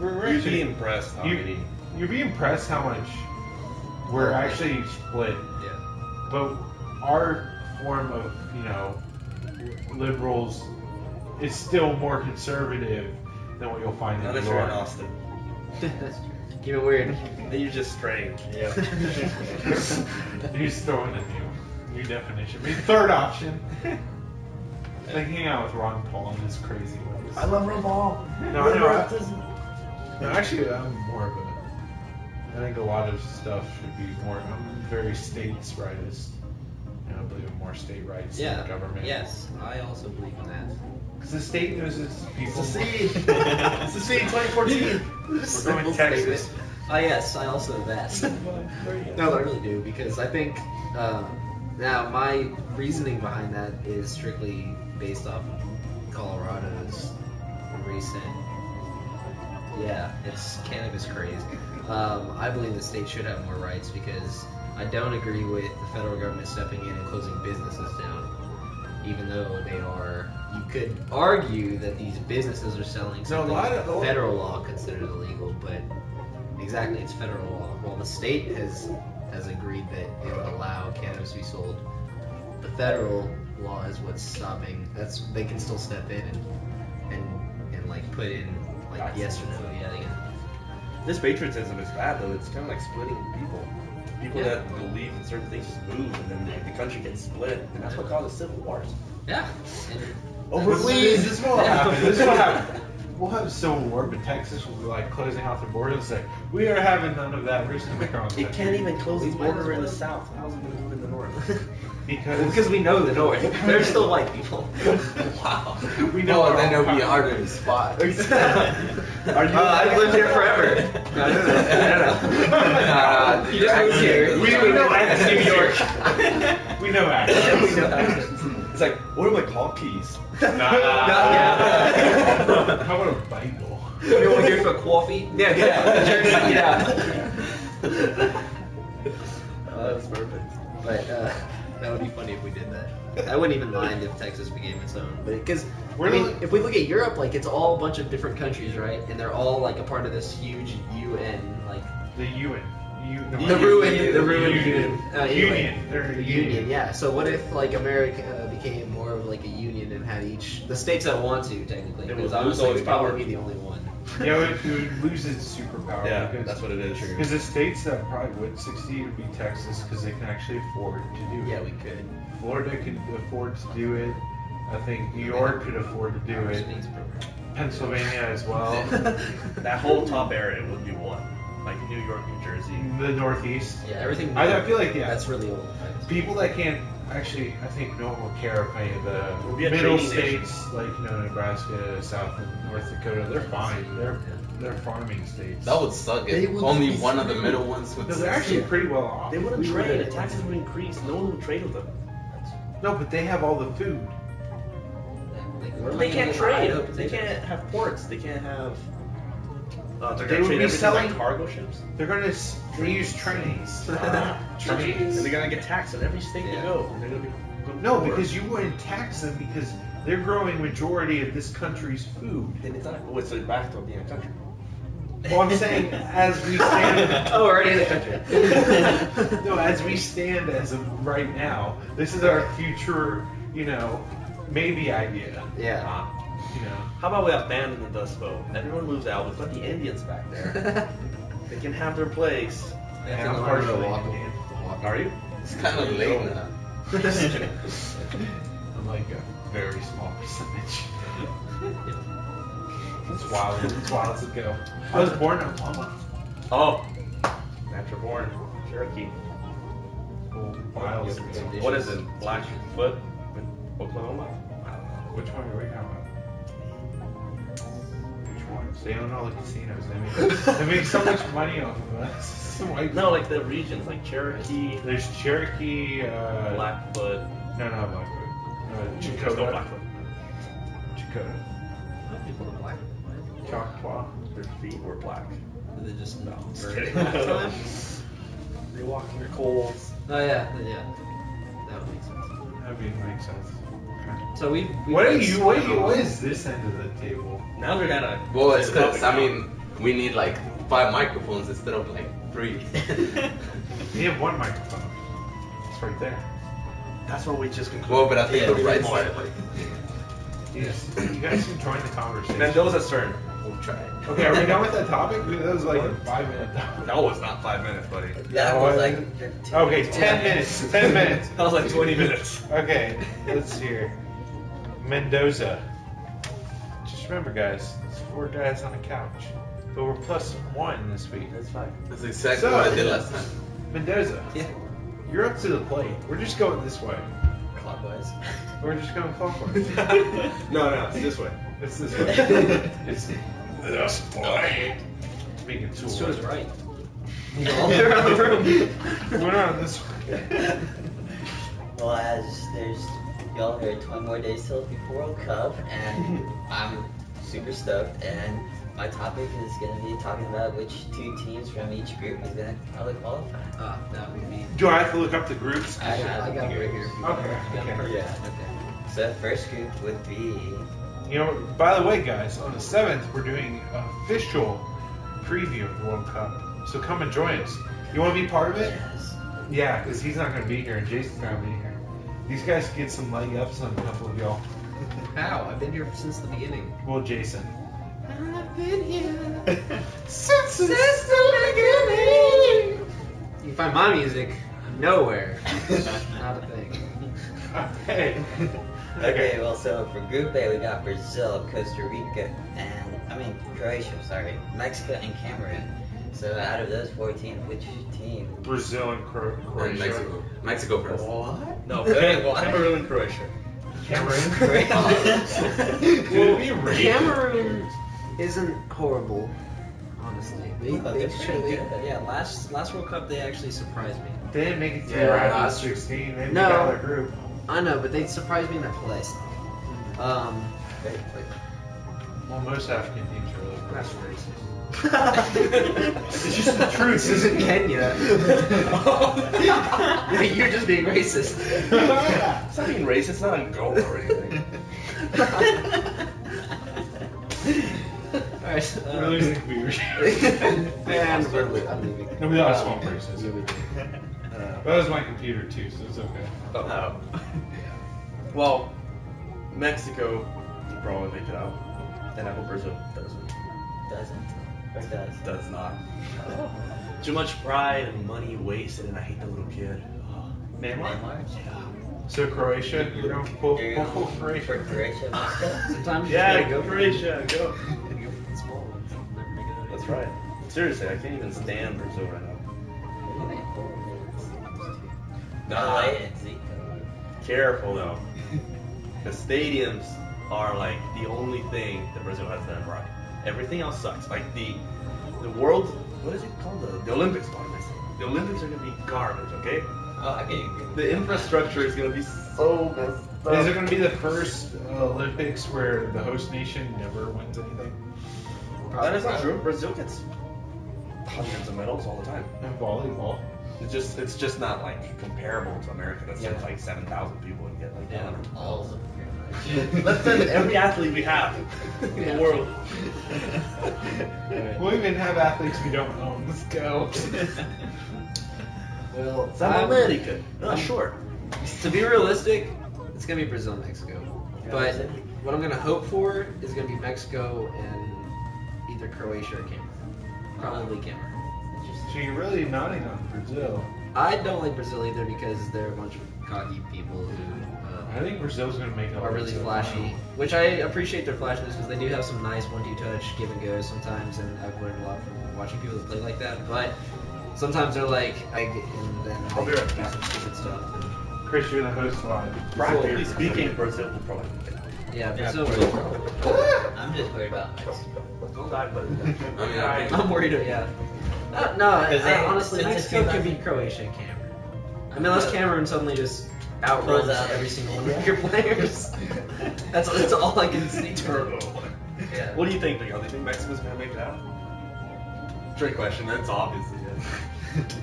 We're You'd actually be impressed how many. You'd be impressed how much we're actually split. Yeah. But our form of, liberals is still more conservative than what you'll find in Unless New you're in York. Austin. Keep it weird. Then you're just straying. Yeah. He's throwing a new definition. I mean, third option. Like hang out with Ron Paul and his crazy ways. I love Ron Paul. No, I know. No, actually, I'm more of a. I think a lot of stuff should be more. I'm very states' rightist. I believe in more state rights than the government. Yes, I also believe in that. Because the state knows its people. It's the seed. It's the seed 2014. We're going Texas. Yes, I also that. No, I really do, because I think now my reasoning behind that is strictly based off of Colorado's recent. Yeah, it's cannabis craze. I believe the state should have more rights because I don't agree with the federal government stepping in and closing businesses down, even though they are. You could argue that these businesses are selling something that the federal law considered illegal, but exactly, it's federal law. While the state has agreed that it would allow cannabis to be sold, the federal law is what's stopping. They can still step in and like put in like yes or no. Yeah, they can. This patriotism is bad though. It's kind of like splitting people. People that believe in certain things just move, and then the country gets split, and that's what causes civil wars. Yeah. This is what will happen. This is what happen. We'll have a civil war, but Texas will be like closing out their border and say, "We are having none of that. We're just gonna make our own country." It can't even close its border in the south. How's it going to move in the north? Because we know the North. They're still white people. Wow. We know. Oh, then it'll be harder to spot. Are you? I've lived here forever. No. You just moved here. We know accents. New York. We know accents. We know accents. It's like, what are my car keys? How about a Bible? You want to hear for coffee? Yeah. That's perfect. But that would be funny if we did that. I wouldn't even mind if Texas became its own. But because if we look at Europe, like it's all a bunch of different countries, right? And they're all like a part of this huge UN, like The UN. the ruined Union. anyway. They're a Union, yeah. So what if like America became more of like a union and had each the states that want to technically? It would Because lose obviously all it its would probably power. be the only one. Yeah, it would lose its superpower. Yeah, because, that's what it is. Because the states that probably would succeed would be Texas, because they can actually afford to do it. Yeah, we could. Florida could afford to do it. I think New York could afford to do it. Pennsylvania as well. That whole top area would be one. Like New York, New Jersey. The Northeast. Yeah, everything. I feel like that's really old. people that can't. Actually, I think no one will care if any of the We'll be a middle trading nation. states, like Nebraska, South and North Dakota, they're fine. They're farming states. That would suck They if would only be one of the screwed. middle ones would. No, they're actually pretty well off. They wouldn't We trade. would. The taxes would increase. No one would trade with them. No, but they have all the food. They can't trade. They can't have ports. They can't have. They're They gonna would trade be everything selling- like cargo ships. They're gonna they use trains. And Trains. they're gonna get taxed in every state they go. And they're gonna be. No, because you wouldn't tax them because they're growing majority of this country's food. Then it's not. What's it back to being a country? Well, I'm saying as we stand. Oh, we're already in the country. No, as we stand as of right now, this is our future, maybe idea. Yeah. How about we abandon the Dust Bowl? Everyone moves out. We put the Indians back there. They can have their place. And I'm I'm partially walk. Indian. Are you? It's kind of late now. I'm like a very small percentage. It's wild. It's wild to go. I was born in Oklahoma. Oh, natural born Cherokee. Wild. What is it? Blackfoot in Oklahoma? I don't know. Which one are we talking about? Which ones? They own all the casinos. They make so much money off of us. No, like the regions, like Cherokee, There's Cherokee. Blackfoot. No, not Blackfoot. There's no Chakota. Blackfoot. Chakota. People are black. Choctaw. Their feet were black. They just No, just burn. kidding. They walk in their coals. Oh yeah. That would make sense. That makes sense. So we. What is this end of the table? Now they're gonna. Well, it's because I mean we need like 5 microphones instead of like 3. We have one microphone. It's right there. That's what we just concluded. Well, but I think Yeah, the right more. side. Like, Yes. You guys can join the conversation. Mendoza's turn. we'll try. Okay, are we done with that topic? That was like a 5-minute topic. No, it's not 5 minutes, buddy. That was like. Okay, 10 minutes. 10 minutes. That was like 20 minutes. Okay, let's hear. Mendoza. Just remember, guys, it's 4 guys on a couch. But we're +1 this week. That's fine. That's exactly So- what I did last time. Mendoza. Yeah. You're up to the plate. We're just going this way. Clockwise. We're just going clockwise. No, it's this way. It's this way. It's this way. Speaking of Let's tool. do it right. You go all the way around the room. We're on this way. Well, as there's y'all heard 20 more days till the World Cup, and I'm super stoked. And my topic is going to be talking about which 2 teams from each group is going to probably qualify. That would be. Do I have to look up the groups? I have I got it right here. Okay. Yeah. Okay. So the first group would be. You know, by the way, guys, on the 7th, we're doing an official preview of the World Cup. So come and join us. You want to be part of it? Yes. Yeah, because he's not going to be here and Jason's not going to be here. These guys get some leg ups on a couple of y'all. How? I've been here since the beginning. Well, Jason. I've been here Since the beginning. You can find my music nowhere. Not a thing. Hey. Okay, well, so for Group A, we got Brazil, Costa Rica, and Croatia, Mexico, and Cameroon. So out of those 4 teams, which team? Brazil and And Croatia. Mexico. Mexico first. What? No, Cameroon and Croatia. Cameroon? Well, be rated? Cameroon isn't horrible, honestly. They're pretty good. Yeah, last World Cup they actually surprised me. They didn't make it to Yeah, round of last year. 16. They No. got out of their group. I know, but they surprised me in their play. Well, most African teams are really That's racist. It's just the truth. This isn't Kenya. You're just being racist. It's not being racist. It's not Angola or anything. Alright. We're losing viewers. And I'm leaving. No, we lost one person. That was my computer too, so it's okay. Oh. Well, Mexico will probably make it out. And I hope Brazil doesn't. Doesn't. Or does? Does not. Too much pride and money wasted, and I hate the little kid. Neymar? So Croatia, you're going full For Croatia. Croatia, Mexico? Sometimes you Yeah, just gotta go Croatia, go. Gotta go for the small ones. Never make it out. That's right. Seriously, I can't even stand Brazil right now. No, wait, it's Zico. Careful though. The stadiums are like the only thing that Brazil has done right. Everything else sucks. Like the world, what is it called? The Olympics. What am I saying? The Olympics are gonna be garbage. Okay. Oh, I can agree. The infrastructure is gonna be so messed up. Is it going to be the first Olympics where the host nation never wins anything? That is not true. Brazil gets hundreds of medals all the time. In volleyball. It's just not like comparable to America that sends Yeah. like 7,000 people and get like Yeah. 100. All of them, pretty much. Let's send every athlete we have in Yeah. the world. We'll even have athletes we don't own. Let's go. Well, South I'm- America. Not sure. To be realistic, it's gonna be Brazil, Mexico. But what I'm gonna hope for is gonna be Mexico and either Croatia or Cameroon. Probably Cameroon. So you're really nodding on Brazil. I don't like Brazil either because they're a bunch of cocky people who I think Brazil's going to make it are really flashy. Which I appreciate their flashiness because they do have some nice 1-2 touch give and goes sometimes, and I've learned a lot from watching people that play like that. But sometimes they're like, and then I'll be they right do back. some stupid stuff. Chris, you're the host live. Practically speaking, Brazil will probably win. Yeah, Yeah, Brazil. I'm just worried about Mexico. Don't die, but I mean, I think I'm worried. Yeah. No, Because they- honestly, since it's Mexico could 2000 be Croatia and Cameroon. I mean, unless Cameroon suddenly just outruns Throws out every single one of your players. that's all I can see. turbo. Yeah. What do you think, Miguel? Do you think Mexico's gonna make it out? Trick question. That's obviously yes.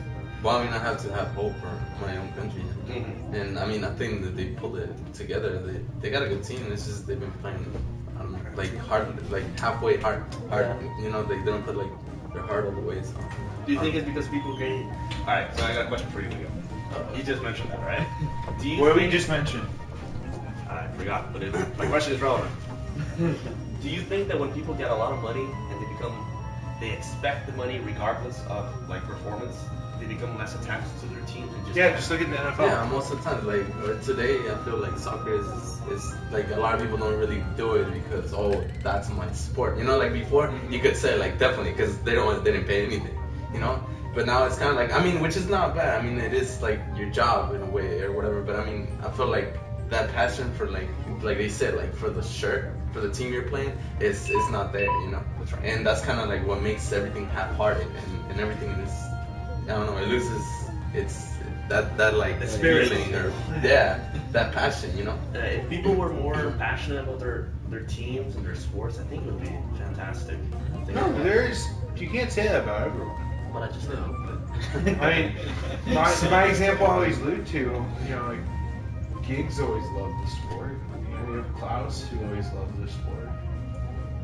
Well, I mean, I have to have hope for my own country. Mhm. And I mean, I think that they pulled it together. They got a good team. It's just they've been playing, I don't know, like hard, like halfway hard. You know, they don't put like their heart all the way. So. Do you think it's because people get? All right. So I got a question for you, Miguel. You just mentioned that, right? Do you What we think? just mentioned. I forgot, but my question is relevant. Do you think that when people get a lot of money and they expect the money regardless of like performance, they become less attached to their teams and just Yeah, just look at the NFL. Yeah, most of the time, like today, I feel like soccer is like a lot of people don't really do it because that's my sport. You know, like before you could say like definitely because they didn't pay anything. You know, but now it's kind of like which is not bad. I mean, it is like your job in a way or whatever. But I mean, I feel like that passion for like they said like for the shirt for the team you're playing is not there. You know, That's right. and that's kind of like what makes everything half-hearted and everything is. I don't know. It loses its that like The spirit. feeling or that passion. You know. If people were more passionate about their teams and their sports, I think it would be fantastic. I think No, you can't say that about everyone. but I just know. I mean, my example I always allude to, you know, like Giggs always loved the sport. You know, you have Klaus who always loved the sport.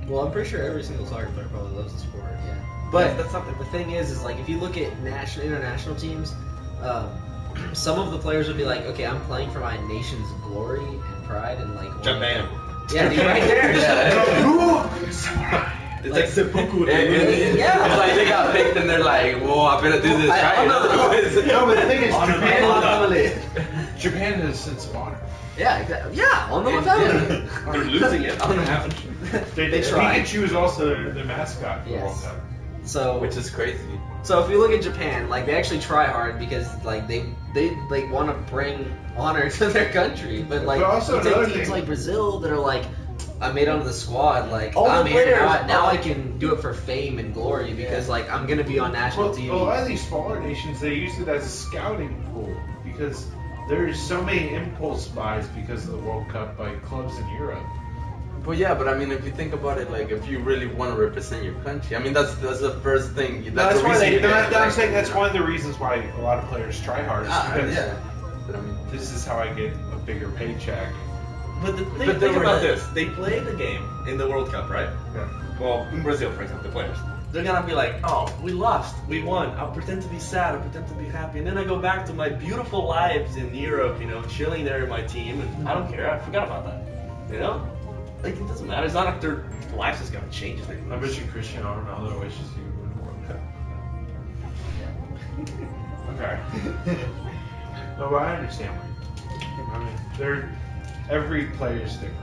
Well, I'm pretty sure every single soccer player probably loves the sport. Yeah. But that's not the thing is like if you look at international teams, some of the players would be like, okay, I'm playing for my nation's glory and pride and like. Japan. Yeah, dude, right there. It's like seppuku. Yeah. It's like they got picked and they're like, whoa, I better do this right. No, but the thing is, Honor. Japan has a sense of honor. Yeah, exactly. Yeah, on the family. They're losing it. On the family. They try. Pikachu is also their mascot for the World Yes. Cup. So Which is crazy. So if you look at Japan, like they actually try hard because like they like want to bring honor to their country, but like But also you take another teams thing- like Brazil that are like, I made onto the squad, like All the I'm here players now are- I can do it for fame and glory because like I'm gonna be on national Well, TV. a lot of these smaller nations, they use it as a scouting pool because there's so many impulse buys because of the World Cup by clubs in Europe. But yeah, but I mean, if you think about it, like if you really want to represent your country, I mean, that's the first thing. That's the why reason they. you get it, I'm like, saying that's one of the reasons why a lot of players try hard. Is because Yeah. But I mean, this is how I get a bigger paycheck. But the thing, But they think were about the- this. They play the game in the World Cup, right? Yeah. Well, in Brazil, for example, the players. They're gonna be like, oh, we lost, we won. I'll pretend to be sad, I'll pretend to be happy, and then I go back to my beautiful lives in Europe, you know, chilling there in my team, and I don't care. I forgot about that, you know. Like it doesn't matter. It's not like their lives is gonna change if they I lose. bet you Cristiano Ronaldo wishes he would win the World Cup. Okay. No, but I understand. I mean, every player is different.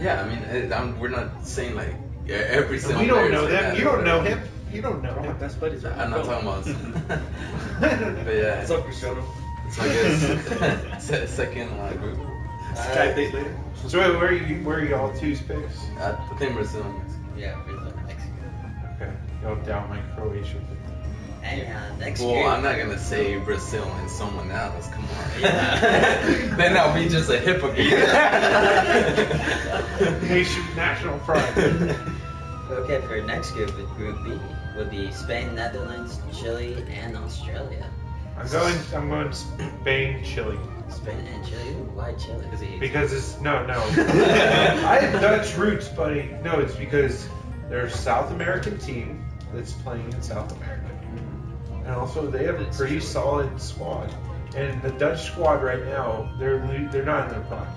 yeah, I mean, we're not saying like every single. We don't player is know like them. that You or don't know whatever. him. You don't know him. Best buddies. I'm not talking about. But yeah. What's up, Cristiano? So I guess second group. Skype date later. So wait, where are y'all two's picks? I think Brazil. Yeah, Brazil, Mexico. Okay, y'all down my Croatia. And next Well, group. I'm not gonna say Brazil and someone else. Come on. Yeah. Then I'll be just a hypocrite. National pride. Okay, for next group, with Group B, would be Spain, Netherlands, Chile, and Australia. I'm going Spain, Chile. Spain and Chile? Ooh, why Chile? Because it's no. I have Dutch roots, buddy. No, it's because there's a South American team that's playing in South America, and also they have a pretty solid squad. And the Dutch squad right now, they're not in their prime.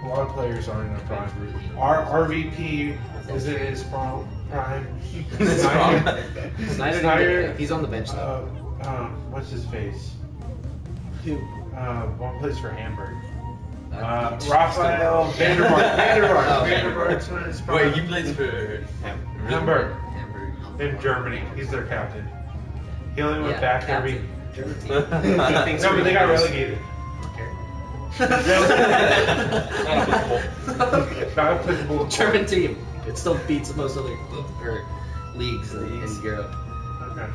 A lot of players aren't in their prime. Our RVP is in his prime. Snyder, he's on the bench though. What's his face? One plays for Hamburg. Uh, Rafael Vandermark. Oh, Vandermark's in his prime. Wait, he plays for Hamburg Hamburg. in Germany. He's their captain. He only went Yeah, back captain. every. German team. No, but they got relegated. Not applicable. German team. It still beats most other leagues in Europe. Okay.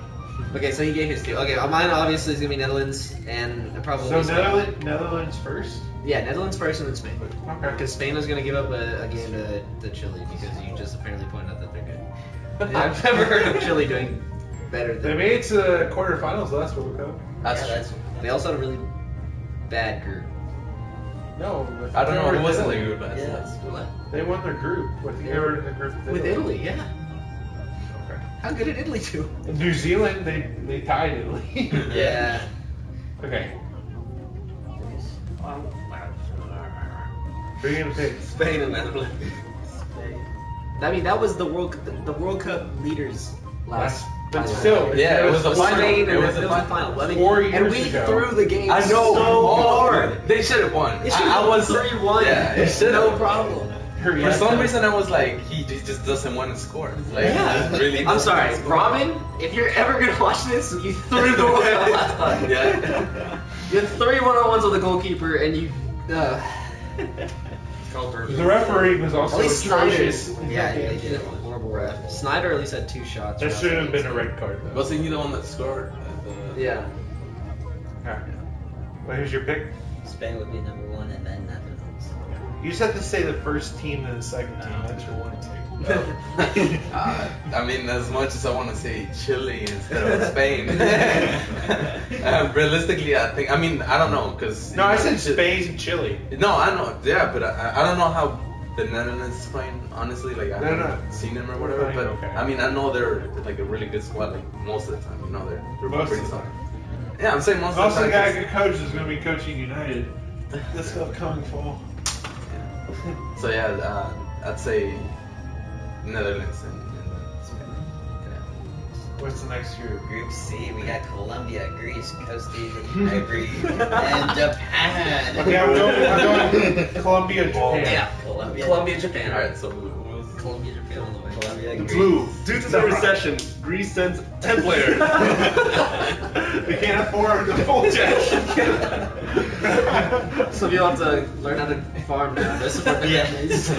Okay, so he gave his two. Okay, mine obviously is gonna be Netherlands and probably So Spain. Netherlands first. Yeah, Netherlands first and then Spain. Okay. Because Spain was gonna give up a game to Chile because you just apparently pointed out that they're good. I've never heard of Chile doing better They than. made it to the quarterfinals last World Cup. That's They also had a really bad group. No, I don't know. they It were wasn't Italy. like good, but What? They won their group. I think they were in the group With Italy, yeah. Okay. How good did Italy do? New Zealand, they tied Italy. Yeah. Okay. Who are you gonna pick? Spain and Netherlands. I mean, that was the World Cup leaders last. But final. still, Yeah, it was a final. Spain, It was and a final. I mean, 4 and years we ago. threw the game I know. so Oh, hard. They should have won. It should I have was 3-1. Yeah, it should No have. problem. For some reason, I was like, he just doesn't want to score. Like, Yeah. he really. I'm doesn't sorry, want to score. Robin. If you're ever gonna watch this, you threw the World Cup last time. Yeah. You had 3 1-on-1s with the goalkeeper, and you. The referee was also At least atrocious. Snyder. Yeah, they did. Horrible ref. Snyder at least had 2 shots. That should have been a red card. Though. Wasn't he the one that scored? Yeah. Okay. Well, who's your pick? Spain would be number 1 and then Netherlands. You just have to say the first team and the second team. That's your one pick. I mean, as much as I want to say Chile instead of Spain, realistically, I think. I mean, I don't know, cause. No, I said Spain and Chile. No, I know. Yeah, but I don't know how the Netherlands is playing. Honestly, like I They're haven't not- seen them or they're whatever. playing But okay. I mean, I know they're like a really good squad. Like most of the time, you know, they're Most pretty of the solid. time. Yeah, I'm saying most Also, of the the guy time. who coach is going to be coaching United this upcoming fall. So yeah, I'd say Netherlands and Spain. What's the next group? Group C, we got Colombia, Greece, Costa Rica, Ivory, and Japan. Okay, I'm going Colombia, Japan. Yeah. Colombia, Japan. All right, so who was Colombia, Japan on the way. Colombia, Greece. Blue. Due to the recession, Greece sends 10 players. They can't afford the full jet. Some of you have to learn how to farm now. This is what the Yeah. families.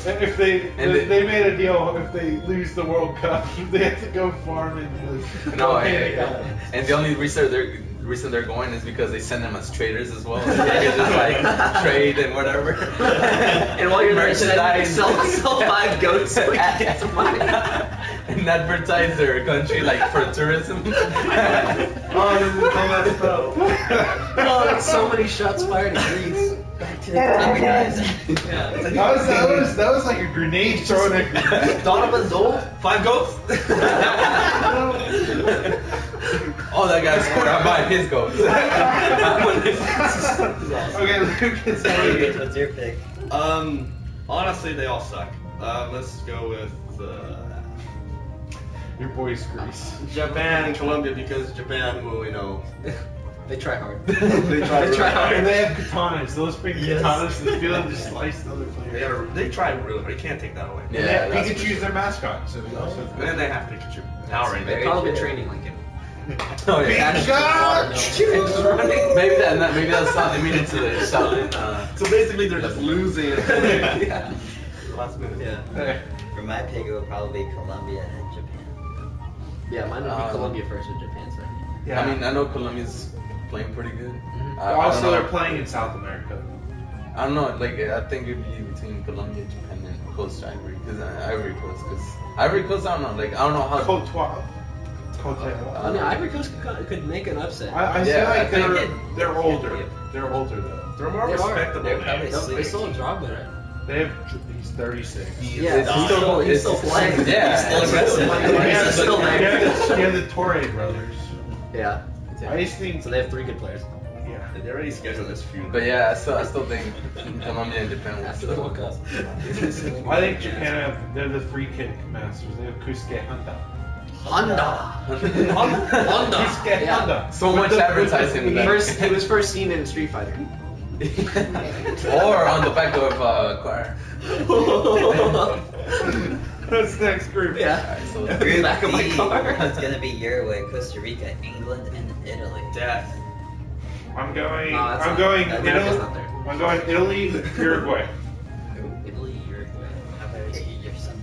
If they And they made a deal, if they lose the World Cup, they have to go farm in the No, Copenhagen. and the only reason they're going is because they send them as traders as well. So they can just like trade and whatever. And while you're there, Merchandise. sell 5 goats so we can get some money. And advertise their country like for tourism. Oh, this is the last spell. Oh, that's so many shots fired at Greece. Back to the Colombia guys. Yeah. That was like a grenade thrown at. Donovan's old. 5 goats? Oh, that guy scored. I'm buying his goals. Okay, Lucas. Lucas, what's your pick? Honestly, they all suck. Let's go with Your boy's Greece. Japan and Colombia because Japan will, you know, They try hard. they try. They try hard. And they have katanas. They'll just bring Yes. katanas to the field and just slice the other players. They try really hard. You can't take that away. And Yeah, they have that's Pikachu's their mascot, so they also. And they have Pikachu. Power Ranger. They've probably been training like him. Oh yeah. Running. Maybe that's how they made it to the Shaolin. So basically, they're just losing. Yeah. Last minute. Yeah. For my pick, it would probably be Colombia and Japan. Yeah, mine would be Colombia first with Japan second. Yeah. I mean, I know Colombia's playing pretty good. Mhm. I don't also, know. they're playing in South America. I don't know. Like, I think it'd be between Colombia, Japan, and Coast Ivory. Ivory Coast, I don't know. Like, I don't know how. Cote d'Ivoire. Cote d'Ivoire. I mean, Ivory Coast could make an upset. I feel Yeah, like I think they're older. They're older though. They're more They are. respectable. They're names. probably They still sleeper have team. Drogba, right? They have. He's 36. Yeah, It's he's still playing. Yeah. Still aggressive. Yeah, He's still there. you have the Torre brothers. Yeah. I just think. So they have 3 good players. Yeah. They already scheduled this feud. But yeah, I still think Colombia and Japan will After the World Cup. I think Japan they're the free kick masters. They have Kusuke Honda. Honda. Kusuke Yeah. Honda. So much advertising with that. He was first seen in Street Fighter. Or on the back of a car. That's the next group. Yeah. Alright, so Group Back of my D, car. It's gonna be Uruguay, Costa Rica, England, and Italy. Death. I'm going. No, that's I'm not- going that- Italy. that's not there. I'm going Italy, Uruguay. Italy, Uruguay. How about you yourself?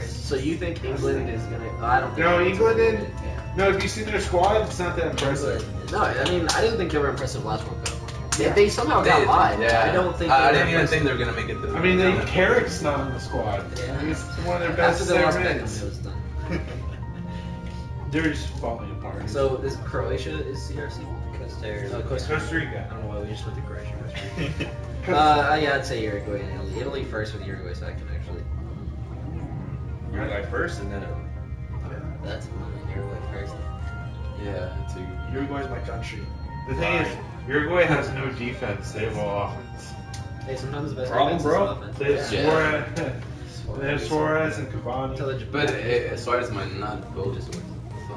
So you think England is gonna? I don't think. No, England's England gonna and- win it, yeah. No, if you see their squad, it's not that impressive. No, I mean I didn't think they were impressive last World Cup. They somehow got by. Yeah. I don't think. I they didn't were even think impressive. they were gonna make it through. I mean, Carrick's not in the squad. Yeah. He's one of their After best they lost center Beckham, mids. it was done. They're just falling apart. So is Croatia is CRC? Costa Costa Costa Rica. I don't know why we just went to Croatia. Yeah, I'd say Uruguay and Italy. Italy first with Uruguay second, actually. Uruguay first, and then That's Uruguay first. Yeah, too. Uruguay's my country. The thing is, Uruguay has no defense. They have all offense. Hey, sometimes the best Problem, defense bro. is offense. They have Yeah. Suarez. They have Suarez and Cavani. Until the But Suarez might not go this way. So,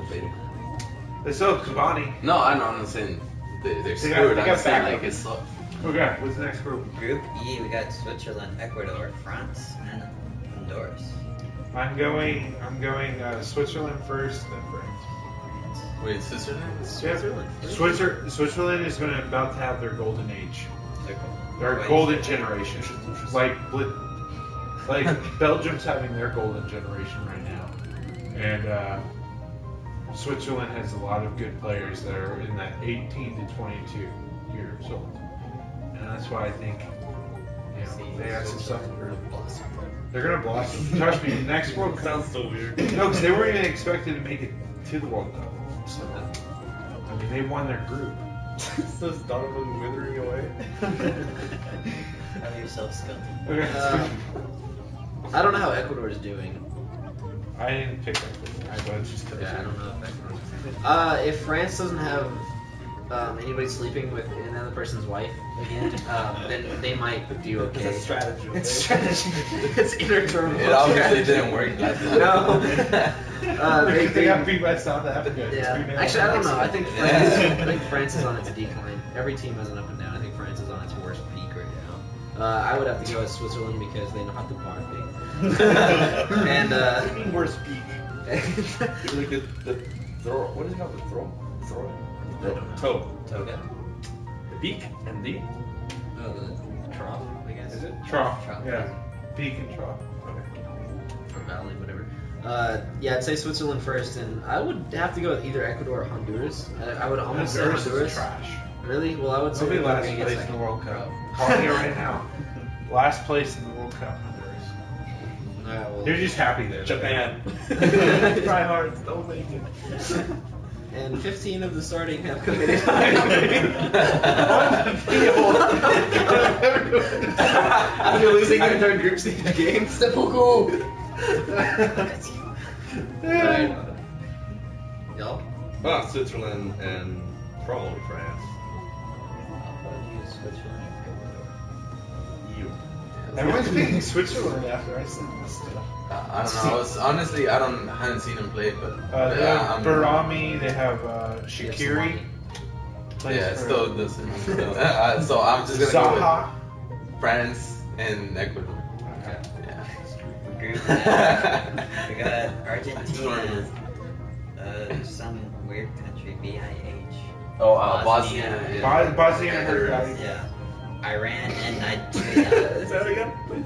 debating. They still have Cavani. No, I know. I'm not saying they're They got- screwed. they I'm got saying backup. like it's so. Okay, what's the next group? Group E, we got Switzerland, Ecuador, France, and Honduras. I'm going Switzerland first, then France. Wait, Switzerland? Switzerland is about to have their golden age. Their golden generation. Like Belgium's having their golden generation right now. And Switzerland has a lot of good players that are in that 18 to 22 years old. And that's why I think they have some stuff. They're going to blossom. Trust me, the next World Cup. Sounds so weird. No, because they weren't even expected to make it to the World Cup. So, I mean, they won their group. So is Donovan withering away? Have yourself skilled. Okay. I don't know how Ecuador is doing. I didn't pick up. I just took Yeah, I don't know if Ecuador. If France doesn't have anybody sleeping with another person's wife again, then they might do okay. It's a strategy. It's strategy. It's inner turmoil. It obviously didn't work last time. No. They got beat by South Africa. Yeah. 2-0. Actually, I don't know. I think Yeah. France is on its decline. Every team has an up and down. I think France is on its worst peak right now. I would have to go with Switzerland because they know how to party. And What do you mean worst peak? I Like the throw. What is it called? The throw? Throw? don't know. Toe. Toga. The beak and the. Oh, the trough, I guess. Is it? Trough. Trough. Yeah. Peak and trough. Or valley, whatever. Yeah, I'd say Switzerland first, and I would have to go with either Ecuador or Honduras. I would almost say Honduras is Honduras. trash. Really? Well, I would say They'll be they're last gonna get place in second. the World Cup. Calling it right now. Last place in the World Cup, Honduras. Alright, well, They're just happy there. Japan. Try hard. Don't make it. and 15 of the starting have committed. After losing their third group stage game. Alright. Y'all? Ah, Switzerland and probably France. I'll probably use Switzerland and You. Everyone's picking Switzerland after I said this stuff. I don't know. I hadn't seen him play, but They have Barami, they have Shaqiri. Yeah, it still doesn't. So I'm just gonna go Zaha. with France and Ecuador. Okay. Yeah. Group. We got Argentina, Some weird country, BIH. Oh, Bosnia. Bosnia. Yeah. Bosnia and Herzegovina. Yeah. Iran and Nigeria. Say that again, please.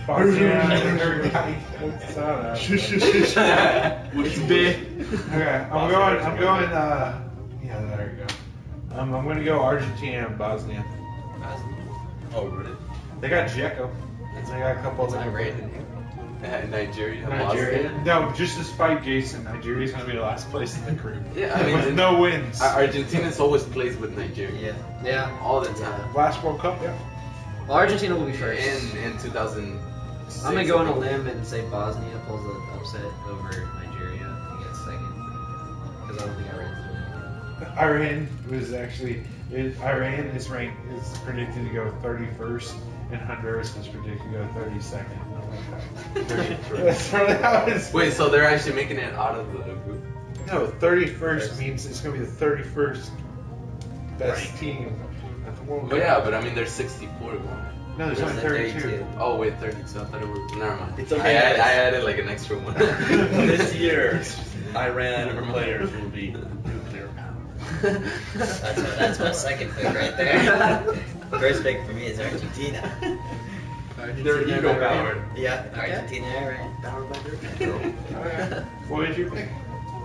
Bosnia and Herzegovina. It's big. Okay, I'm going. Yeah, there you go. I'm gonna go Argentina and Bosnia. Oh, really? They got Dzeko. They got a couple of Iran. Nigeria. Nigeria. Bosnia. No, just to spite Jason, Nigeria's gonna be the last place in the group. Yeah, I mean, with no wins. Argentina's always plays with Nigeria. Yeah. All the time. Last World Cup, yeah. Well, Argentina will be first. In 2000. I'm gonna go on a limb and say Bosnia pulls an upset over Nigeria and gets second. Because I don't think Iran's really. Iran was actually Iran is ranked is predicted to go 31st, and Honduras was predicted to go 32nd. That's really how it's. Wait, so they're actually making it out of the group? No, 31st means it's gonna be the 31st best team at the World Cup. But yeah, but I mean, there's 64 going. No, there's only 32. Oh wait, 32. I thought it was. Never mind. It's okay, I guys. added like an extra one. This year, Iran players will be nuclear powered. That's my second pick right there. First pick for me is Argentina. They're ego powered. Yeah, Argentina, Iran. Powered by their ego. Okay. What did you pick?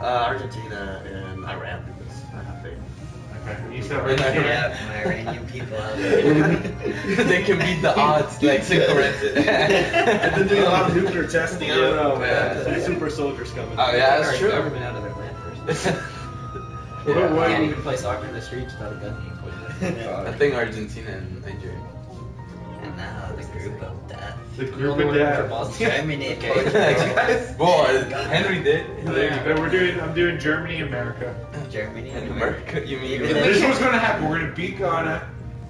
Argentina and Iran because I have faith. Okay, you said Argentina. Yeah, my Iranian people out there. They can beat the odds, like synchronized. I've been doing a lot of nuclear testing. I don't know, Yeah. man. Super soldiers coming. Oh yeah, that's Our true. government out of their land first. Yeah. You can't even play soccer in the streets without a gun being pointed at. I think Argentina and Nigeria. And now the group of death. the The group only of one for death. Bosnia. Germany, Well, Portugal, Henry did. I'm doing Germany, America. Germany, In America, you mean? Even And though- this is what's gonna happen. We're gonna beat Ghana,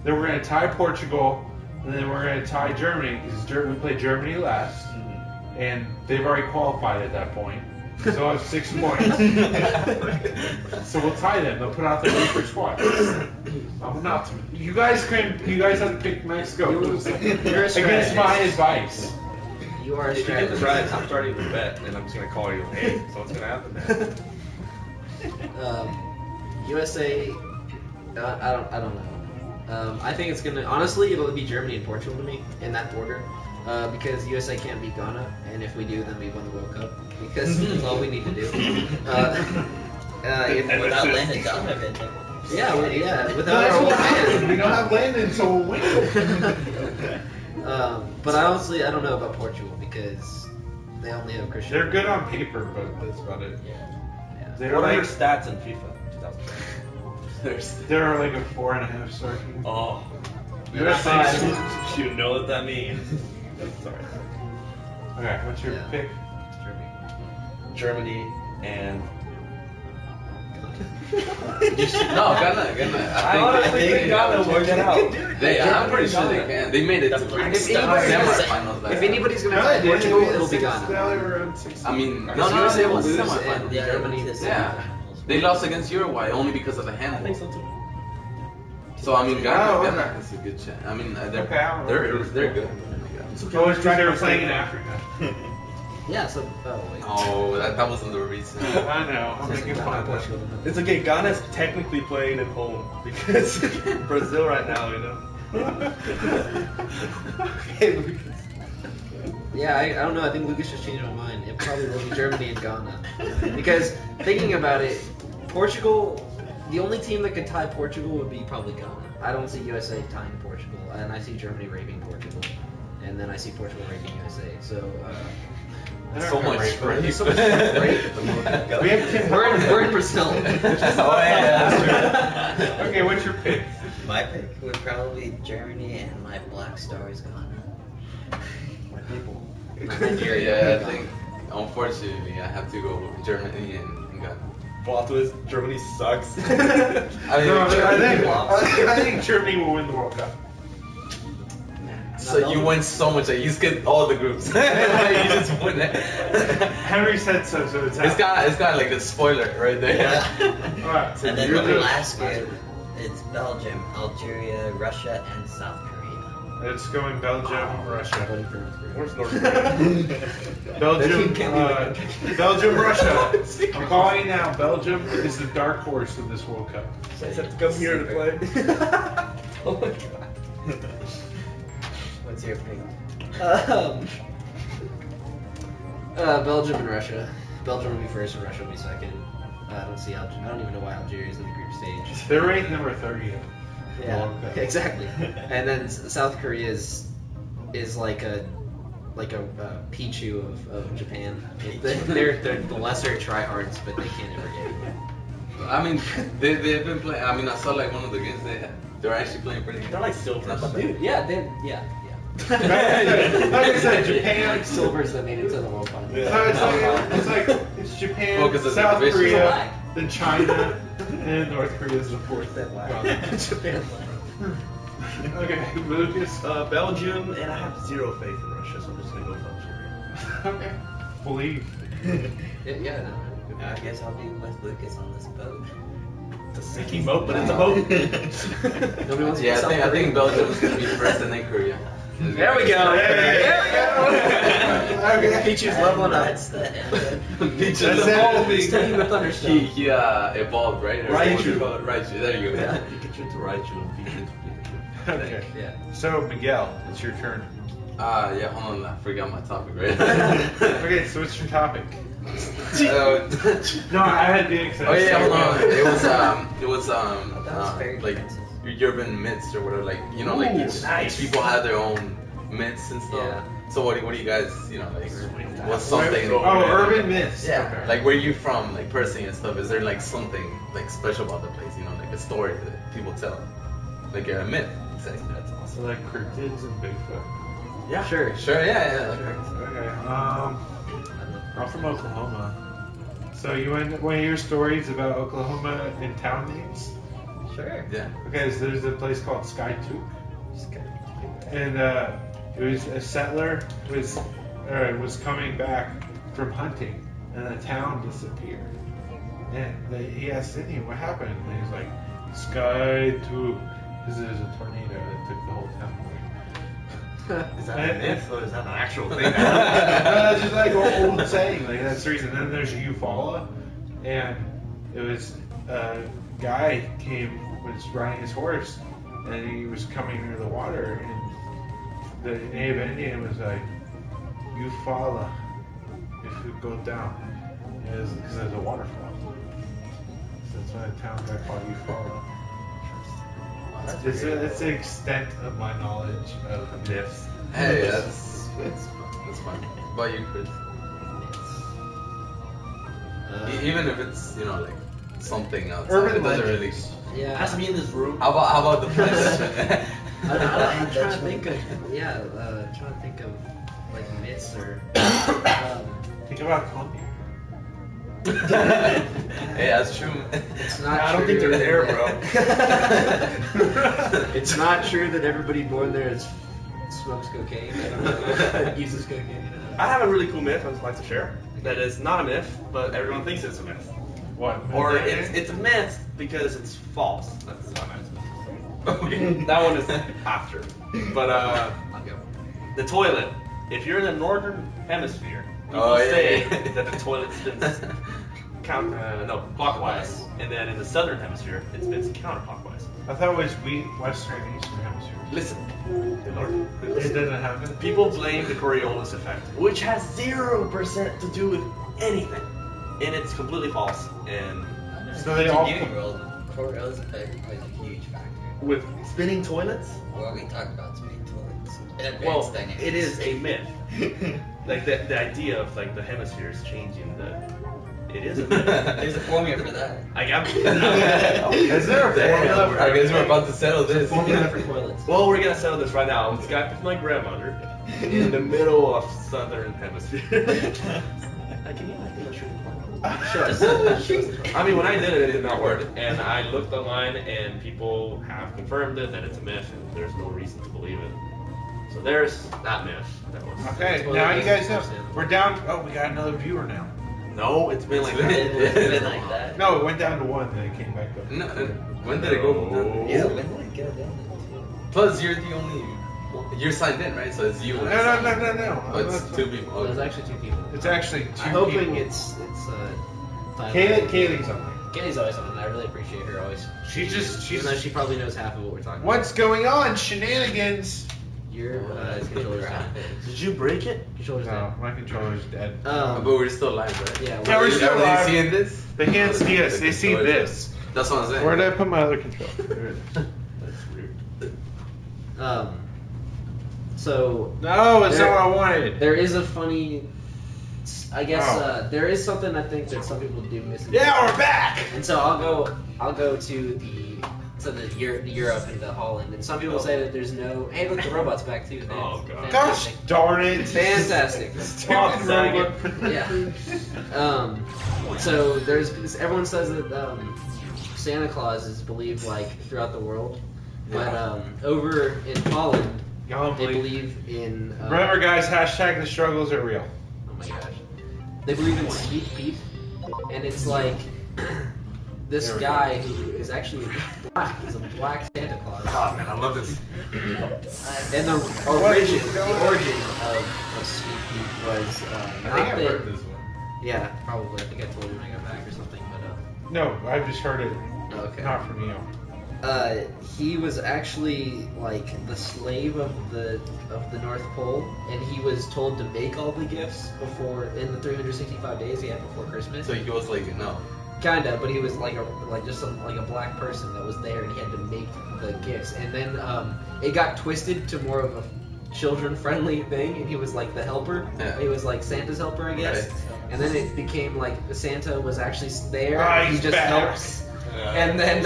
then we're gonna tie Portugal, and then we're gonna tie Germany because we played Germany last, and they've already qualified at that point. So I have 6 points. So we'll tie them. They'll put out their weaker squad. I'm an optimist. You guys have to pick Mexico You're a against strategist. my advice. You are a If you get the strategist. prize, I'm starting to bet, and I'm just gonna call you. Hey, so what's gonna happen, man? USA. I don't know. I think it's gonna. Honestly, it'll be Germany and Portugal to me in that order. Because USA can't beat Ghana, and if we do, then we win the World Cup. Because that's all we need to do. without Landon Donovan. Yeah, without That's our whole what happened. We band. don't have Landon, so we'll win. But honestly, I don't know about Portugal because they only have Christian. They're good on paper, but that's about it. Yeah. They're What are like your stats in FIFA 2010? they're like a 4.5 star team. Oh. USA. You know what that means. Sorry. Okay, what's your Yeah. pick? Germany and. No, Ghana. I honestly think Ghana will work it out. I'm pretty sure they can. They made it to If semifinals. If anybody's gonna play Portugal, it'll be Ghana. I mean, Because no, USA it will was lose semifinals. and Yeah, Germany. Yeah. They lost against Uruguay only because of the I handball. think so too. So I mean, Ghana, Oh, Ghana okay. is a good chance. I mean, they're Okay, I don't know. they're good. Oh, it's because they were playing in Africa. Yeah. So. Oh wait. Oh, that wasn't the reason. I know. I'm making fun of them. Portugal. It's okay. Ghana's technically playing at home because Brazil right now, you know. Hey, Lucas. Yeah, I don't know. I think Lucas just changed my mind. It probably will be Germany and Ghana. Because thinking about it, Portugal, the only team that could tie Portugal would be probably Ghana. I don't see USA tying Portugal, and I see Germany raping Portugal, and then I see Portugal raping USA. So So much rape. so much rape. We have Tim We're in Brazil. Oh yeah. Okay, what's your pick? My pick would probably be Germany and my Black Star is Ghana. My people. Yeah, I think unfortunately I have to go with Germany and Ghana. Plot twist: Germany sucks. I mean, No, Germany- I think Germany will win the World Cup. So you win so much that you skip all the groups. You just win it. Henry said so, so it's It's got like a spoiler right there. Alright, so And then you're the the last group, it's Belgium, Algeria, Russia, and South Korea. It's going Belgium, Russia. Where's North Korea? Belgium, Can't Belgium, Russia. I'm calling it now. Belgium is the dark horse of this World Cup. Just have to come here to play. Oh my god. What's your pick? Belgium and Russia. Belgium will be first and Russia will be second. I don't see I don't even know why Algeria's in the group stage. They're ranked number 30. Yeah, World Cup. exactly. And then South Korea is like a Pichu of Japan. They're the lesser tryhards, but they can't ever get it. I mean, they've been playing. I mean, I saw like one of the games they were actually playing pretty good. They're like silver. Not that bad. Dude, yeah. Like I said, Japan. Silvers that made it to the World Final. So it's Japan, Well, 'cause of the South division. Korea, then China, and North Korea is the fourth. Japan. Okay, Lucas. Belgium, and I have zero faith in Russia, so I'm just gonna go with Algeria. Okay. Believe. Yeah, no. I guess I'll be with Lucas on this boat. It's a sinking boat, but it's a boat. Nobody wants to Yeah, be South I think Korean. Belgium's gonna be first and then Korea. There we go. Hey. There we go. Okay. Pichu's leveling up. That's the end. Peach That's is it. evolving. He's taking the Thunderstone. He evolved, right? Or Raichu. what do you call it? Raichu. There you go. Yeah. Pikachu to Raichu and Pikachu to Pikachu. Okay. Yeah. So Miguel, it's your turn. Yeah, hold on, I forgot my topic, right? Okay, so what's your topic? Oh, No, I had the excited. oh yeah, hold on. It was That was very like defensive. urban myths or whatever. Like you know, like Ooh, each nice. people have their own myths and stuff. Yeah. So what do you guys, you know, like what's something? Oh, urban myths. Yeah. Okay. Like where you from, like personally and stuff. Is there like something like special about the place? You know, like a story that people tell, like a myth. Exactly. That's awesome. So like cryptids and Bigfoot. Yeah. Sure. Sure. Yeah. Okay. I'm from Oklahoma. So you want one of your stories about Oklahoma and town names? Sure. Yeah. Okay, so there's a place called Skytook, and it was a settler was coming back from hunting, and the town disappeared. And he asked Indian what happened, and he's like, Skytook, because there's a tornado that took the whole town away. Is that a myth or is that an actual thing? No, that's just like an old saying. Like that's the reason. Then there's Eufaula, and it was a guy was riding his horse, and he was coming near the water, and the native Indian was like, Eufaula, if you go down, because there's a waterfall. So that's why the town got called Eufaula. It's the extent of my knowledge of myths. Hey, that's fine. What about you, Chris? Even if it's like something else, Urban it doesn't really. legends. Yeah. Has to be in this room. How about the place? I'm trying to think of trying to think of like myths or Think about Columbia. Hey, that's true. it's not I don't true think they're there, that- It's not true that everybody born there smokes cocaine. I don't know. Uses cocaine. I have a really cool myth I'd just like to share. That is not a myth, but everyone thinks it's a myth. What? Or it's a myth because it's false. That's not nice. Okay, that one is after. But I'll go. the toilet. If you're in the northern hemisphere, people Oh, yeah, say yeah. that the toilet spins clockwise, and then in the southern hemisphere, it spins counterclockwise. I thought it was Western and Eastern Hemisphere. Listen. Good lord. It doesn't happen. People blame the Coriolis effect, which has 0% to do with anything, and it's completely false. And So they all. Coriolis effect plays a huge factor. with spinning toilets, Well, we talked about spinning toilets. well, it is a myth. Like the idea of like the hemispheres changing it is a myth. There's a formula for that. Like I'm. Is there a formula for I guess we're about to settle this. Formula for toilets. Well, we're gonna settle this right now. This guy with my grandmother in the middle of southern hemisphere. Can you like I mean, when I did it did not work, and I looked online, and people have confirmed it that it's a myth, and there's no reason to believe it. So there's that myth. That was. Okay, now you guys know. We're down. Oh, we got another viewer now. No, it's been like that. It's been like that. No, it went down to one, then it came back up. No, when did it go? No. Yeah, when did it go down? Plus, you're the only You're signed in, right? So it's you. No. Oh, it's two people. Well, there's Okay. actually 2 people. It's actually 2 I'm hoping people. it's Tyler. Kaylee's on there. Kaylee's always on. I really appreciate her always. She's Even though she probably knows half of what we're talking What's going on? Shenanigans. about. Your controller's down. Did you break it? Controller's No, down. my controller's dead. But we're still live, right? Yeah, Yeah, we're still Are live. they seeing this? They can't see us. They see this. That's what I'm saying. Where did I put my other controller? There it is. That's rude. So No, it's There- not what I wanted. there is a funny. I guess Oh. there is something I think that some people do miss. Yeah, we're back. And so I'll go to Europe and to Holland, and some people say that there's no. Hey, look, the robot's back too. Oh, God. Gosh Fantastic. darn it. Fantastic. Stupid robot. Yeah. So everyone says that Santa Claus is believed like throughout the world, but over in Holland Y'all they believe. believe in. Remember, guys, hashtag the struggles are real. Oh my gosh. They believe in Sweet Pete, and it's like this There we guy who is actually black. He's a black Santa Claus. Oh man, I love this. And the origin of Sweet Pete was not that. this one. Yeah, probably. I think I told you when I got back or something, but No, I've just heard it. okay. Not from you. He was actually like the slave of the North Pole, and he was told to make all the gifts before in the 365 days he had before Christmas. So he goes like, no. Kinda, but he was like a black person that was there, and he had to make the gifts. And then it got twisted to more of a children-friendly thing, and he was like the helper. Yeah. He was like Santa's helper, I guess. Right. And then it became like Santa was actually there. Ah, he he's just back. helps. And then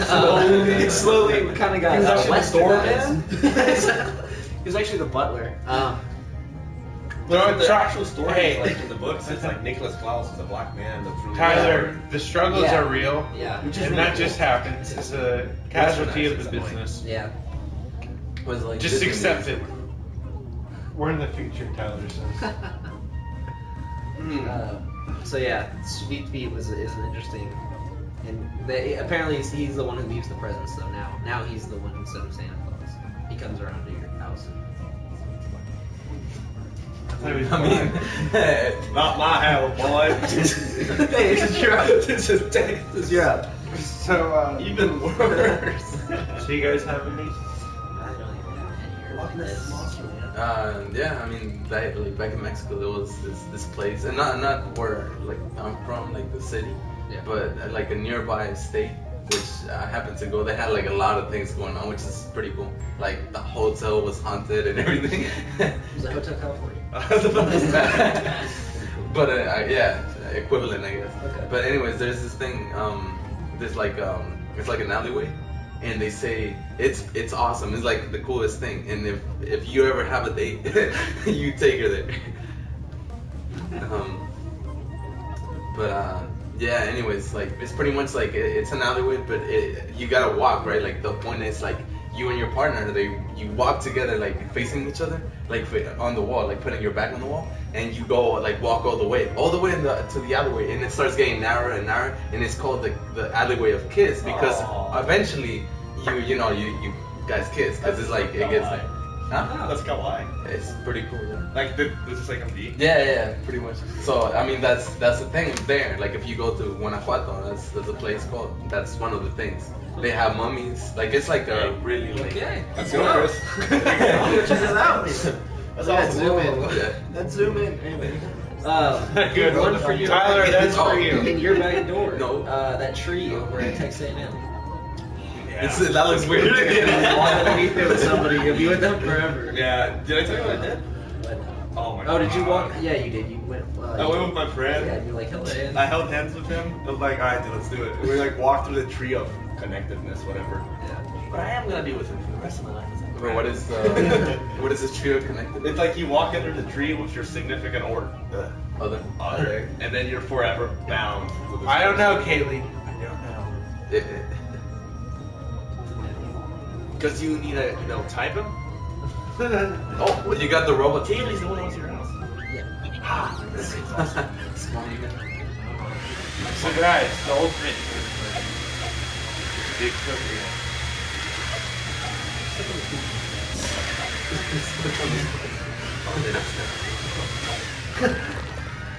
slowly kind of got He was actually the westernized. He was actually the butler. The actual story, Hey. like in the books, it's like Nicholas Klaus is a black man that's really Tyler, the struggles Yeah. are real. Yeah. Which is And really that cool. just happens. It's a casualty of the That's annoying. business. Yeah. Was like Just Disney accept music. it. We're in the future, Tyler says. So yeah, Sweet Pete is an interesting, and apparently he's the one who leaves the presents though. Now he's the one instead of Santa Claus. He comes around to your house. I was I mean, Not my hell, boy. Hey, this is Europe. This is Texas. This is Europe. so, Even worse. so you guys have any? I don't even have any Loch Ness this. monster, man. yeah, I mean, like back in Mexico, there was this place, and not where like I'm from, like the city, Yeah. but like a nearby state, which I happened to go. They had like a lot of things going on, which is pretty cool. Like the hotel was haunted and everything. It was a Hotel California. But yeah, equivalent, I guess. Okay. But anyways, there's this thing. There's like it's like an alleyway, and they say it's awesome. It's like the coolest thing. And if you ever have a date, you take her there. Yeah. Anyways, like it's pretty much like it's an alleyway, but you gotta walk, right? Like the point is like you and your partner, you walk together, like facing each other, like on the wall, like putting your back on the wall, and you go like walk all the way to the alleyway, and it starts getting narrower and narrower, and it's called the alleyway of kiss because Aww. eventually you guys kiss because it's like it gets like, huh? That's kawaii. It's pretty cool. Yeah. Like this is like a beat. Yeah, pretty much. So I mean that's the thing there. Like if you go to Guanajuato, that's a place called. That's one of the things. They have mummies. Like it's like a really like. Okay. Let's go, Chris. Check this out. That's Yeah, awesome. zoom in. Yeah. Let's zoom in. Anyway. Good one for you. Tyler, that's Oh. for you. In your back door. No. That tree over at Texas A&M. That looks weird. Walk underneath it with somebody. You'll be with them forever. Yeah. Did I tell you what I did? But, Oh my. oh, did you God. walk? Yeah, you did. You went. I went with my friend. Yeah, you like held hands. I held hands with him. I was like, all right, dude, let's do it. And we like walked through the tree of connectedness, whatever. Yeah. But I am gonna be with him for the rest of my life. But what is this trio connected? It's like you walk under the tree with your significant Other. other, and then you're forever bound. With this I don't know, person. Kaylee. I don't know. Because you need to, type him. Oh, well, you got the robot. Kaylee's the one who owns your house. Small unit. So guys, the ultimate big cookie.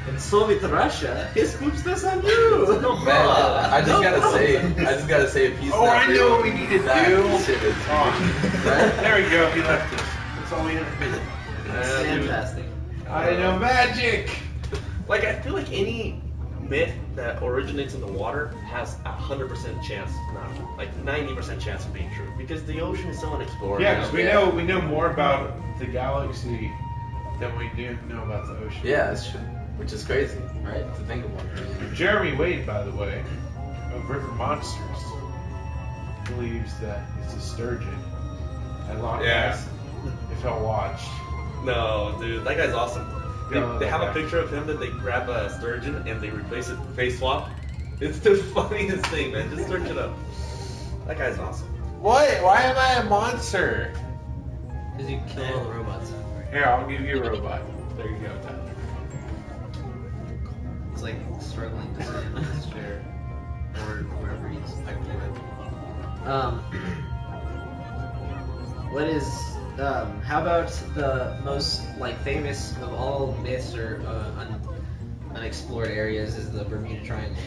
In Soviet Russia, he scoops this on you. Man, I just gotta say, if he's Oh, not I know real, what we need to that do. shit is Oh, right? there we go. He left us. That's all we have to do. Fantastic. I know magic. Like, I feel like any myth that originates in the water has 100% chance, not like 90% chance of being true, because the ocean is so unexplored. Yeah, you because we know more about the galaxy than we do know about the ocean. Yeah, that's true. Which is crazy, right? To think about. Jeremy Wade, by the way, of River Monsters, believes that it's a sturgeon at Loch Ness. If y'all watched. No, dude, that guy's awesome. They have a okay. picture of him that they grab a sturgeon and they replace it face swap. It's the funniest thing, man. Just search it up. That guy's awesome. What? Why am I a monster? Because you kill all the robots. Here, I'll give you a robot. There you go, Tyler. He's like struggling to stand in his chair or wherever he's technically with. What is how about the most like famous of all myths or unexplored areas is the Bermuda Triangle.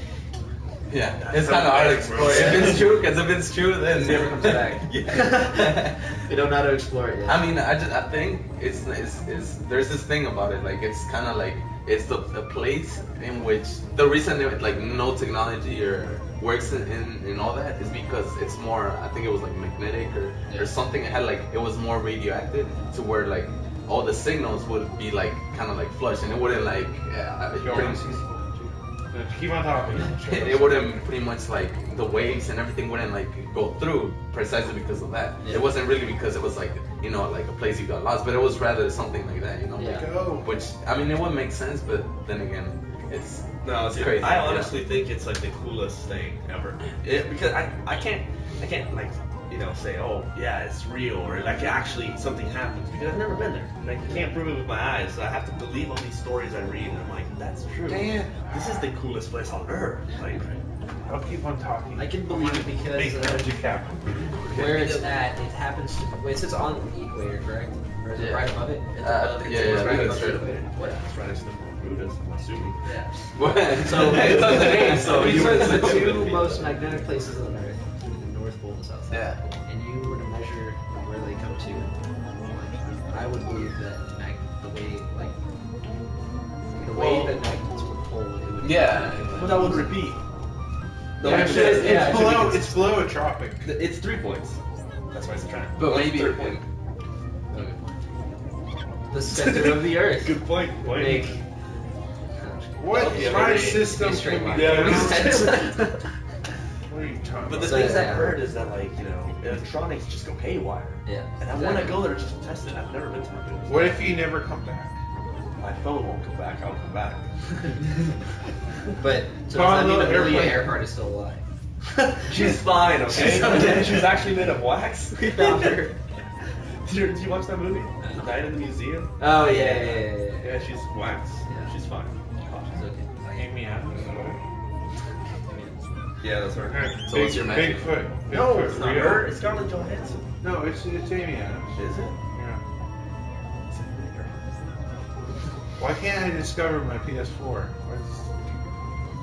Yeah, it's kind of hard to explore. If it's true, because if it's true, then It never comes back. Yeah. We don't know how to explore it yet. I mean, I think it's there's this thing about it, like it's kind of like it's a place in which the reason it, like no technology or works in all that is because it's more, I think it was like magnetic or something. It had like, it was more radioactive to where like all the signals would be like kind of like flush and it wouldn't like Keep on talking. it wouldn't pretty much like the waves and everything wouldn't like go through precisely because of that. Yeah. It wasn't really because it was like, you know, like a place you got lost, but it was rather something like that, you know. Yeah. Which I mean, it would make sense, but then again, it's crazy. I honestly think it's like the coolest thing ever. Because I can't like, you know, say, oh yeah, it's real or like actually something happens because I've never been there. Like I can't prove it with my eyes. So I have to believe all these stories I read and I'm like, that's true. Damn. This is the coolest place on earth. Like, I'll keep on talking. I can believe it because Make magic happen. where it's at, it happens to. Wait, it sits on the equator, correct? Or is it Yeah. right above it? It's Yeah, above, yeah, it's I right think above it's the right equator. What? it's right next to the Buddhist, I'm assuming. Yeah. So It doesn't name, so These you are would the assume two it'd be most the- magnetic places on Earth, between the North Pole and the South Pole. Yeah. And you were to measure where they come to. I would believe that the way that magnets would pull, it would. Yeah. But that would repeat. No, Yeah, actually, it's- yeah, it's below, below. it's below a tropic. It's 3 points. That's why it's a triangle. But What's maybe the third point? The center of the Earth. Good point. Make. What Yeah, my maybe- system Be a straight can line. be Yeah, built? it What are you talking But the about? So, things yeah. I've heard is that, like, you know, electronics just go haywire. Yeah. And I want to go there just to test it. I've never been to Bermuda. What if you never come back? My phone won't come back. I'll come back. But so Follow does that mean that Amelia airplane. Earhart is still alive? She's fine, okay? She's okay. She's actually made of wax. We found her. Did you watch that movie? Night in the Museum? Oh yeah. Yeah, she's wax. Yeah. She's fine. She's okay. Amy Adams. Yeah, that's her. So what's your magic? Bigfoot. No, Bigfoot it's not real. her. It's Scarlett Johansson. No, it's Amy Adams. Is it? Yeah. Why can't I discover my PS4?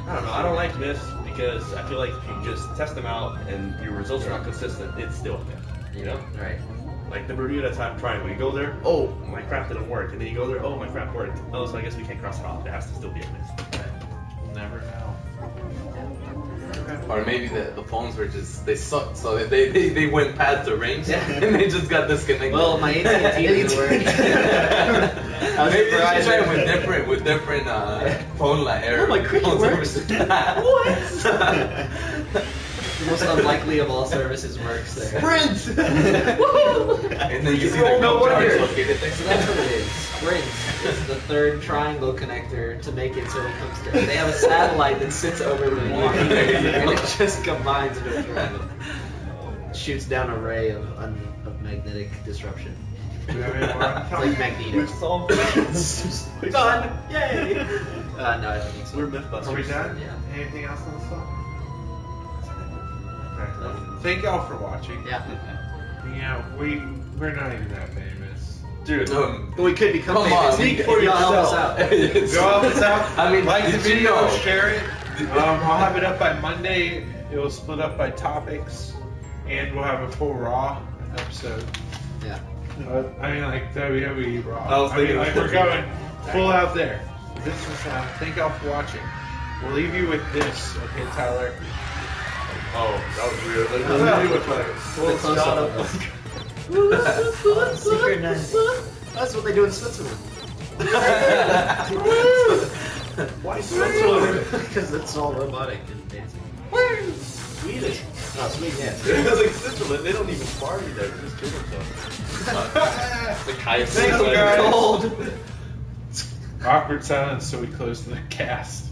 I don't know. I don't like myths because I feel like if you just test them out and your results are not consistent, it's still a myth. You know? Right. Like the Bermuda Triangle. You go there, oh, my crap didn't work. And then you go there, oh, my crap worked. Oh, so I guess we can't cross it off. It has to still be a myth. We'll never know. Or maybe the phones were just, they sucked, so they went past the range Yeah. and they just got disconnected. Well, my AT&T didn't work. I was Maybe they should try surprised. it with different phone line Oh, my cricket phone works. services. The most unlikely of all services works there. Sprint! And then you see the No no charge wonder. located there. So that's what it is. Sprint is the third triangle connector to make it so it comes to. They have a satellite that sits over the water, and it just combines into a triangle. Shoots down a ray of magnetic disruption. Do you have any more? It's like Magneto. We've solved myths. Done! Yay! No, I don't think so. We're Mythbusters. Are we done? Yeah. Anything else on the song? Okay. Thank y'all for watching. Yeah. Yeah, we're not even that famous. Dude, We could become Come famous. on, Speak we- for y'all help yourself. us out. Go help us out. I mean, Like the did you video, know? share it. I'll have it up by Monday. It will split up by topics, and we'll have a full Raw episode. Yeah. I mean, like WWE Raw. I was thinking like we're going full out there. This was thank y'all for watching. We'll leave you with this, okay, Tyler? Oh, that was weird. Like, Yeah. leave you with like The close-up. Secret night. That's what they do in Switzerland. Why Switzerland? Because it's all robotic and dancing. Swedish. Oh, sweet, yeah. It was like Switzerland. They don't even party there. They just kill themselves. The highest. Thanks, guys. Cold. Awkward silence, so we close the cast.